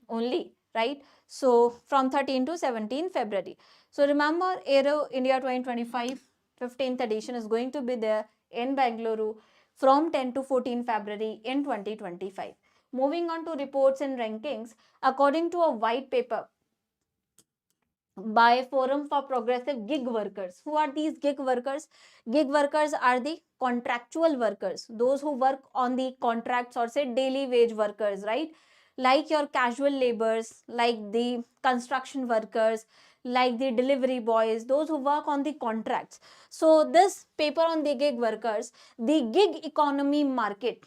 only, right? So from 13 to 17 February. So remember, Aero India 2025 15th edition is going to be there in Bengaluru from 10 to 14 February in 2025. Moving on to reports and rankings, according to a white paper by Forum for Progressive Gig Workers. Who are these gig workers? Gig workers are the contractual workers, those who work on the contracts or say daily wage workers, right? Like your casual laborers, like the construction workers, like the delivery boys, those who work on the contracts. So this paper on the gig workers, the gig economy market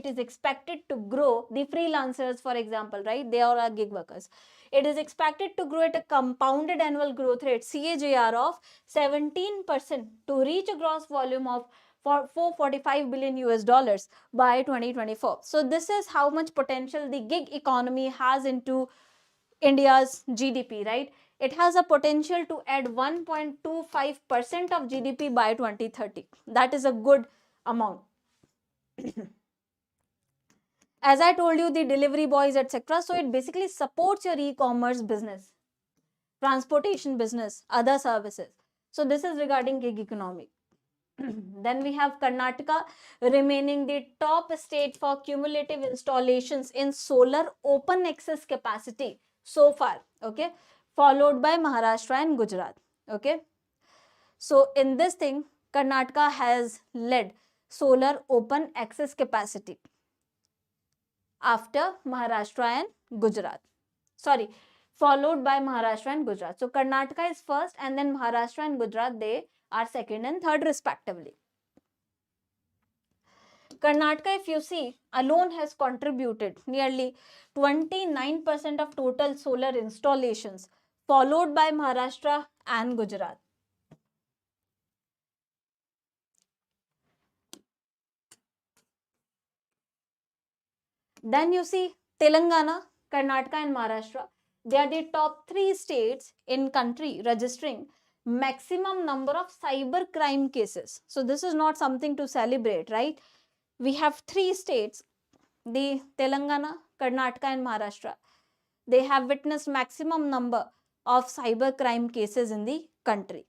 is expected to grow. The freelancers, for example, right, they all are gig workers. It is expected to grow at a compounded annual growth rate CAGR of 17% to reach a gross volume of for 445 billion US dollars by 2024. So this is how much potential the gig economy has into India's GDP, right? It has a potential to add 1.25% of GDP by 2030. That is a good amount. As I told you, the delivery boys, etc. So it basically supports your e-commerce business, transportation business, other services. So this is regarding gig economy. Then we have Karnataka remaining the top state for cumulative installations in solar open access capacity so far, okay, followed by Maharashtra and Gujarat, okay. So in this thing, Karnataka has led solar open access capacity after Maharashtra and Gujarat. Sorry, followed by Maharashtra and Gujarat. So Karnataka is first and then Maharashtra and Gujarat, they are second and third respectively. Karnataka, if you see, alone has contributed nearly 29% of total solar installations, followed by Maharashtra and Gujarat. Then you see Telangana, Karnataka and Maharashtra. They are the top 3 states in country registering maximum number of cyber crime cases. So this is not something to celebrate, right? We have 3 states, the Telangana, Karnataka and Maharashtra. They have witnessed maximum number of cyber crime cases in the country.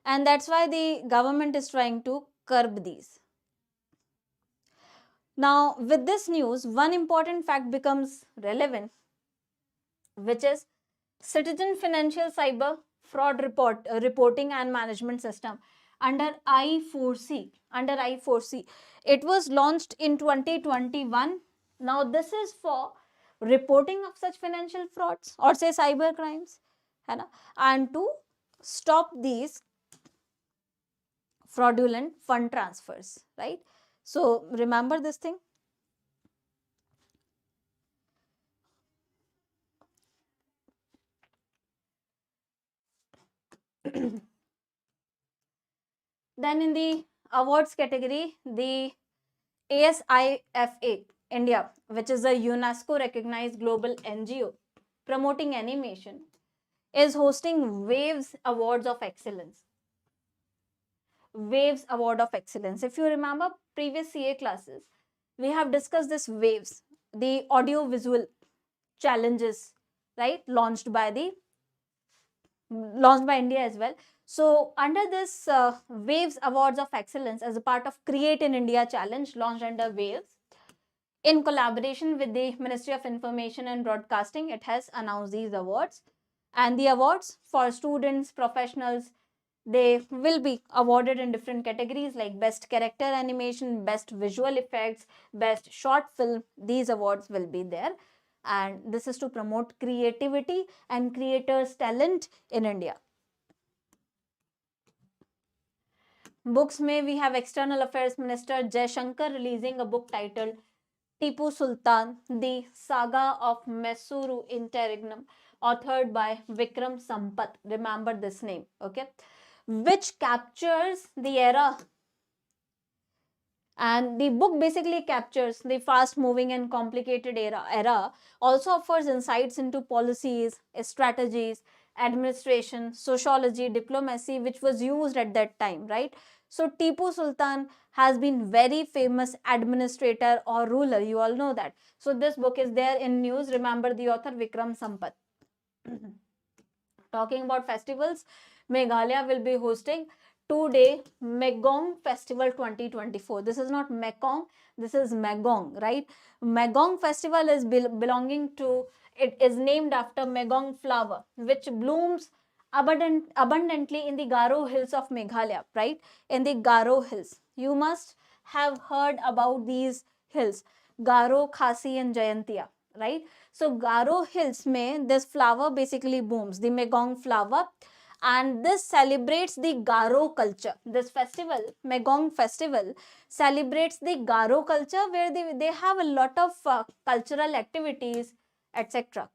And that's why the government is trying to curb these. Now, with this news, one important fact becomes relevant, which is Citizen Financial Cyber Fraud Reporting and Management System under I4C. Under I4C, it was launched in 2021. Now, this is for reporting of such financial frauds or say cyber crimes, and to stop these fraudulent fund transfers, right? So remember this thing. Then in the awards category, the ASIFA India, which is a UNESCO recognized global NGO promoting animation, is hosting Waves Awards of Excellence. Waves Award of Excellence. If you remember previous CA classes, we have discussed this Waves, the audio visual challenges, right, launched by India as well. So under this Waves Awards of Excellence as a part of Create in India challenge launched under Waves, in collaboration with the Ministry of Information and Broadcasting, it has announced these awards. And the awards for students, professionals, they will be awarded in different categories like Best Character Animation, Best Visual Effects, Best Short Film. These awards will be there. And this is to promote creativity and creators' talent in India. Books may we have External Affairs Minister Jai Shankar releasing a book titled Tipu Sultan, The Saga of Mysuru Interregnum, authored by Vikram Sampath. Remember this name, okay? Which captures the era, and the book basically captures the fast moving and complicated era, also offers insights into policies, strategies, administration, sociology, diplomacy, which was used at that time, right? So Tipu Sultan has been very famous administrator or ruler, you all know that. So this book is there in news. Remember the author Vikram Sampath. Talking about festivals, Meghalaya will be hosting 2-day Megong Festival 2024. This is not Mekong, this is Megong, right? Megong Festival is belonging to, it is named after Megong flower, which blooms abundantly in the Garo Hills of Meghalaya, right? In the Garo Hills. You must have heard about these hills, Garo, Khasi and Jayantia, right? So Garo Hills mein this flower basically blooms, the Megong flower, and this celebrates the Garo culture. This festival, Megong festival, celebrates the Garo culture, where they have a lot of cultural activities, etc.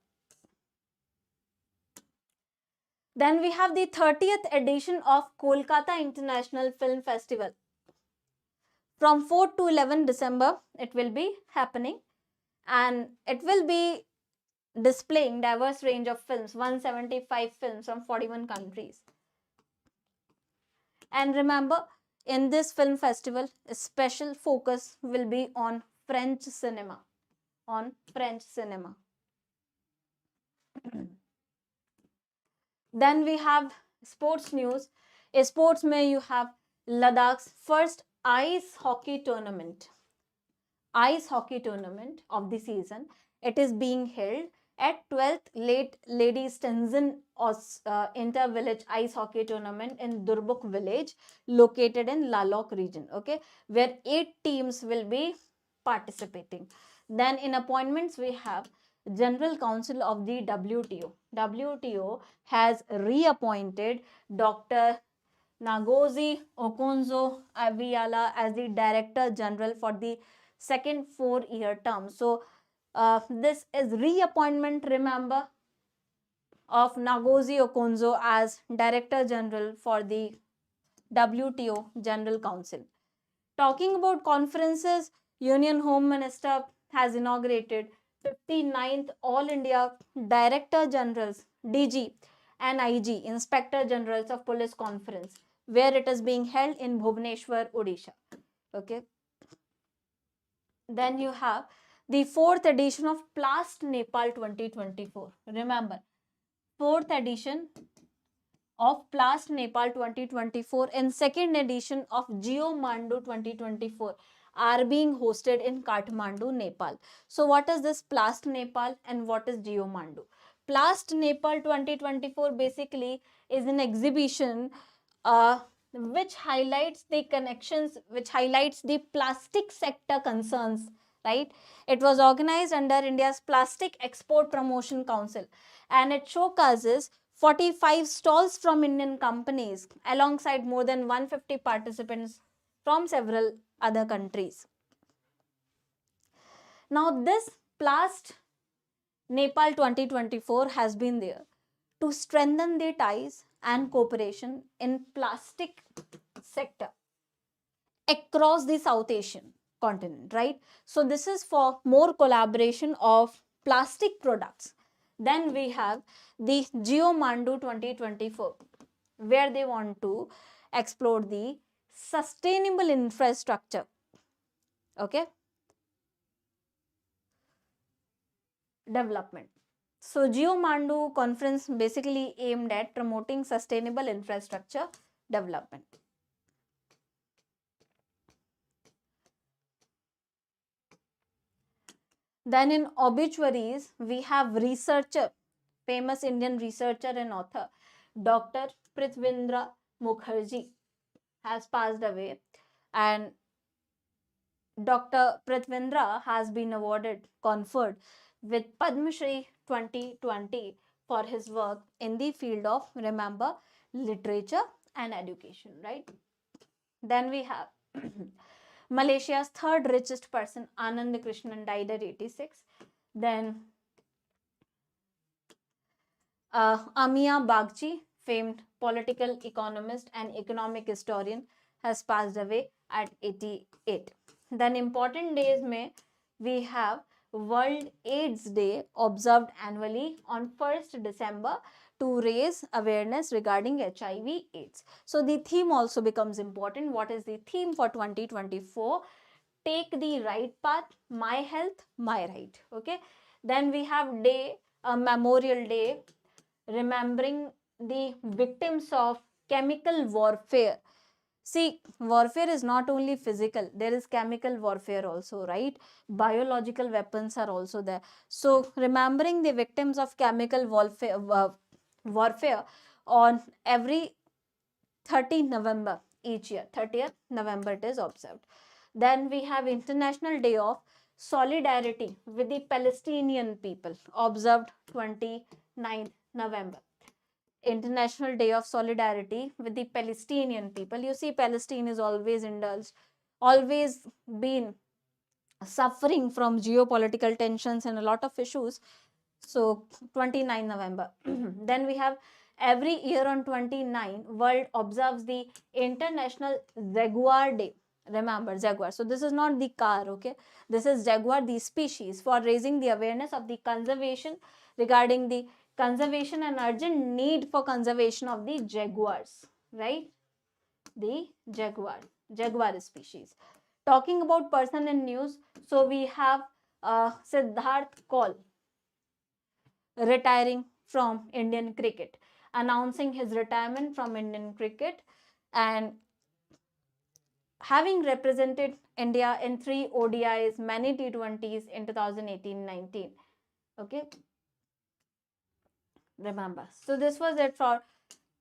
Then we have the 30th edition of Kolkata International Film Festival. From 4 to 11 December, it will be happening, and it will be displaying diverse range of films, 175 films from 41 countries. And remember, in this film festival, a special focus will be on French cinema. On French cinema. Then we have sports news. In sports mein you have Ladakh's first ice hockey tournament. Ice hockey tournament of the season. It is being held at 12th Ladies Tenzin Inter-Village Ice Hockey Tournament in Durbuk Village, located in Lalok region, okay, where 8 teams will be participating. Then in appointments, we have General Counsel of the WTO. WTO has reappointed Dr. Ngozi Okonjo-Iweala as the Director General for the second 4-year term. So this is reappointment, remember, of Ngozi Okonjo as Director General for the WTO General Council. Talking about conferences, Union Home Minister has inaugurated 59th All India Director Generals, DG and IG, Inspector Generals of Police Conference, where it is being held in Bhubaneswar, Odisha. Okay. Then you have the 4th edition of Plast Nepal 2024. Remember, 4th edition of Plast Nepal 2024 and 2nd edition of Geomandu 2024 are being hosted in Kathmandu, Nepal. So what is this Plast Nepal and what is Geomandu? Plast Nepal 2024 basically is an exhibition which highlights the connections, which highlights the plastic sector concerns, right? It was organized under India's Plastic Export Promotion Council, and it showcases 45 stalls from Indian companies alongside more than 150 participants from several other countries. Now this Plast Nepal 2024 has been there to strengthen the ties and cooperation in plastic sector across the South Asian continent, right? So this is for more collaboration of plastic products. Then we have the Geomandu 2024, where they want to explore the sustainable infrastructure, okay, development. So Geomandu conference basically aimed at promoting sustainable infrastructure development. Then in Obituaries, we have researcher, famous Indian researcher and author, Dr. Prithvindra Mukherjee has passed away, and Dr. Prithvindra has been conferred with Padma Shri 2020 for his work in the field of, remember, literature and education, right? Then we have Malaysia's 3rd richest person, Anand Krishnan, died at 86. Then Amia Bagchi, famed political economist and economic historian, has passed away at 88. Then important days में we have World AIDS Day observed annually on 1st December to raise awareness regarding HIV AIDS. So the theme also becomes important. What is the theme for 2024? Take the right path, my health, my right. Okay. Then we have day, Memorial Day, remembering the victims of chemical warfare. See, warfare is not only physical, there is chemical warfare also, right? Biological weapons are also there. So, remembering the victims of chemical warfare on every 30th November each year, 30th November it is observed. Then we have International Day of Solidarity with the Palestinian people, observed 29th November. International Day of Solidarity with the Palestinian people. You see, Palestine is always indulged, always been suffering from geopolitical tensions and a lot of issues. So 29 November. Then we have every year on 29, world observes the International Jaguar Day. Remember, jaguar. So this is not the car, okay? This is jaguar, the species, for raising the awareness of the conservation regarding the conservation and urgent need for conservation of the jaguars, right? The jaguar species. Talking about person in news, so we have Siddharth Kaul retiring from Indian cricket, announcing his retirement from Indian cricket and having represented India in 3 ODIs, many T20s in 2018-19. Okay, remember. So this was it for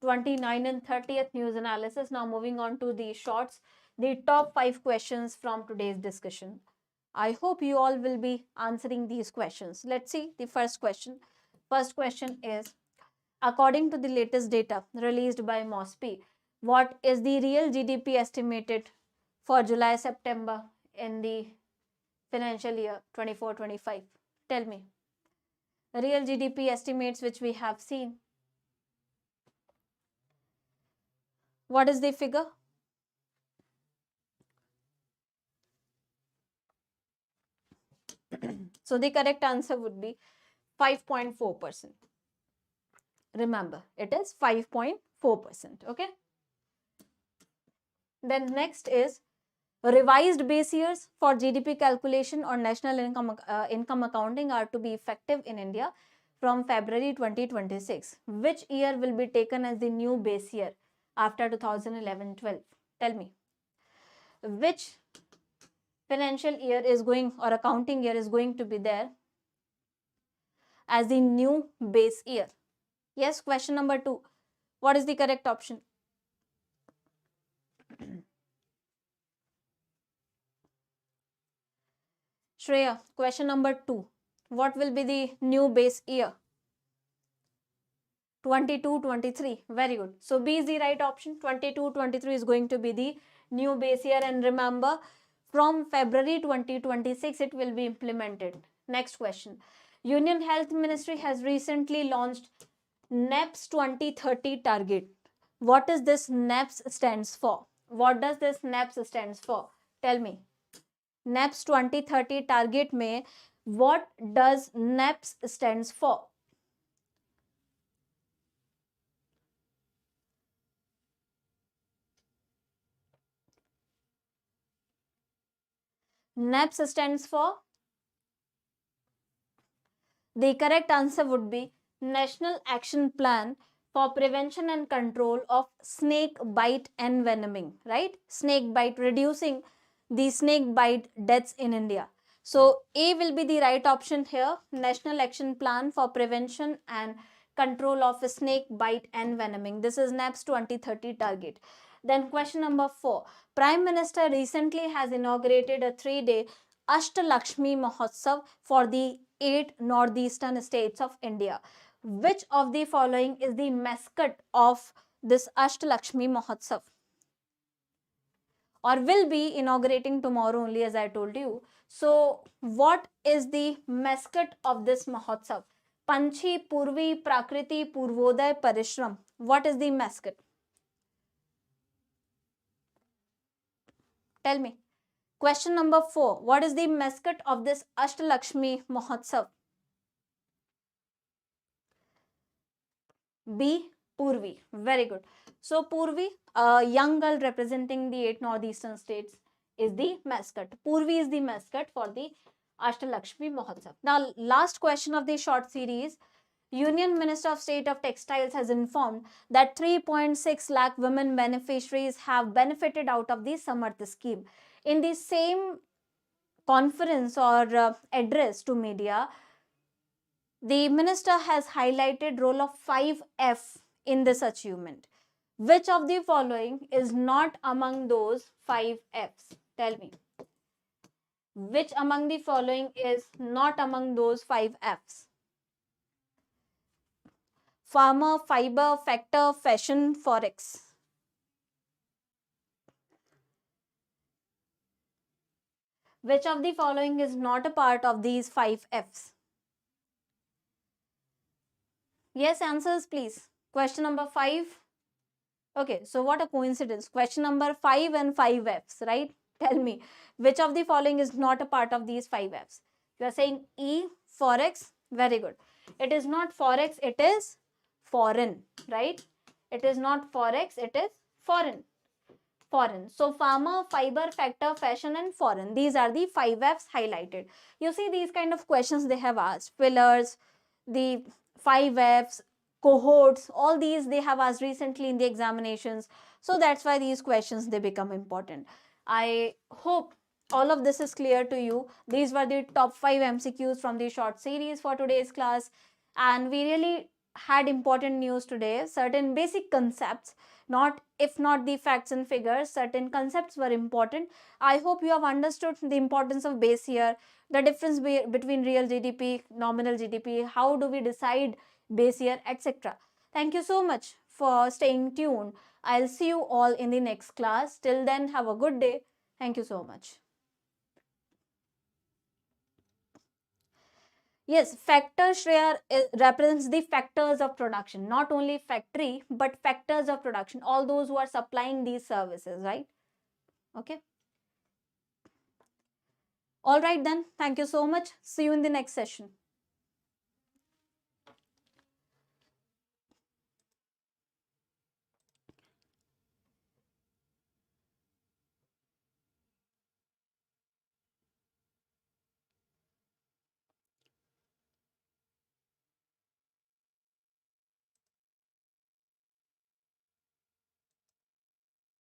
29 and 30th news analysis. Now moving on to the shorts, the top 5 questions from today's discussion. I hope you all will be answering these questions. Let's see the first question. First question is, according to the latest data released by MOSPI, what is the real GDP estimated for July-September in the financial year 24-25? Tell me. Real GDP estimates which we have seen. What is the figure? So the correct answer would be 5.4%. Remember, it is 5.4%. Okay. Then next is revised base years for GDP calculation or national income accounting are to be effective in India from February 2026. Which year will be taken as the new base year after 2011-12? Tell me. Which financial year is going or accounting year is going to be there as the new base year? Yes, question number 2. What is the correct option? Shreya, question number 2. What will be the new base year? 22-23. Very good. So B is the right option. 22-23 is going to be the new base year. And remember, from February 2026, it will be implemented. Next question. Union Health Ministry has recently launched NAPS 2030 target. What is this NAPS stands for? What does this NAPS stands for? Tell me. NAPS 2030 target में what does NAPS stands for? NAPS stands for, the correct answer would be National Action Plan for Prevention and Control of Snake Bite and Venoming, right? Snake bite, reducing the snake bite deaths in India. So A will be the right option here. National Action Plan for Prevention and Control of Snake Bite and Venoming. This is NAPS 2030 target. Then question number 4. Prime Minister recently has inaugurated a 3-day Ashtalakshmi Mahotsav for the 8 northeastern states of India. Which of the following is the mascot of this Ashtalakshmi Mahotsav? Or will be inaugurating tomorrow only, as I told you. So what is the mascot of this Mahotsav? Panchi, Purvi, Prakriti, Purvodaya, Parishram. What is the mascot? Tell me. Question number 4. What is the mascot of this Ashtalakshmi Mahotsav? B. Purvi. Very good. So Purvi, a young girl representing the 8 northeastern states, is the mascot. Purvi is the mascot for the Ashtalakshmi Mahotsav. Now, last question of the short series. Union Minister of State of Textiles has informed that 3.6 lakh women beneficiaries have benefited out of the Samarth scheme. In the same conference or address to media, the minister has highlighted role of 5F in this achievement. Which of the following is not among those 5Fs? Tell me. Which among the following is not among those 5Fs? Farmer, fiber, factor, fashion, forex. Which of the following is not a part of these 5Fs? Yes, answers please. Question number 5. Okay, so what a coincidence. Question number 5 and 5Fs, right? Tell me, which of the following is not a part of these 5Fs? You are saying E, forex. Very good. It is not forex, it is foreign, right? It is not forex, it is foreign. Foreign. So farmer, fiber, factor, fashion and foreign. These are the 5Fs highlighted. You see these kind of questions they have asked. Pillars, the 5Fs, cohorts, all these they have asked recently in the examinations. So that's why these questions they become important. I hope all of this is clear to you. These were the top 5 MCQs from the short series for today's class. And we really had important news today. Certain basic concepts, if not the facts and figures, certain concepts were important. I hope you have understood the importance of base year, the difference between real GDP, nominal GDP, how do we decide base year, etc. Thank you so much for staying tuned. I'll see you all in the next class. Till then, have a good day. Thank you so much. Yes, factor share represents the factors of production, not only factory, but factors of production, all those who are supplying these services, right? Okay. All right then. Thank you so much. See you in the next session.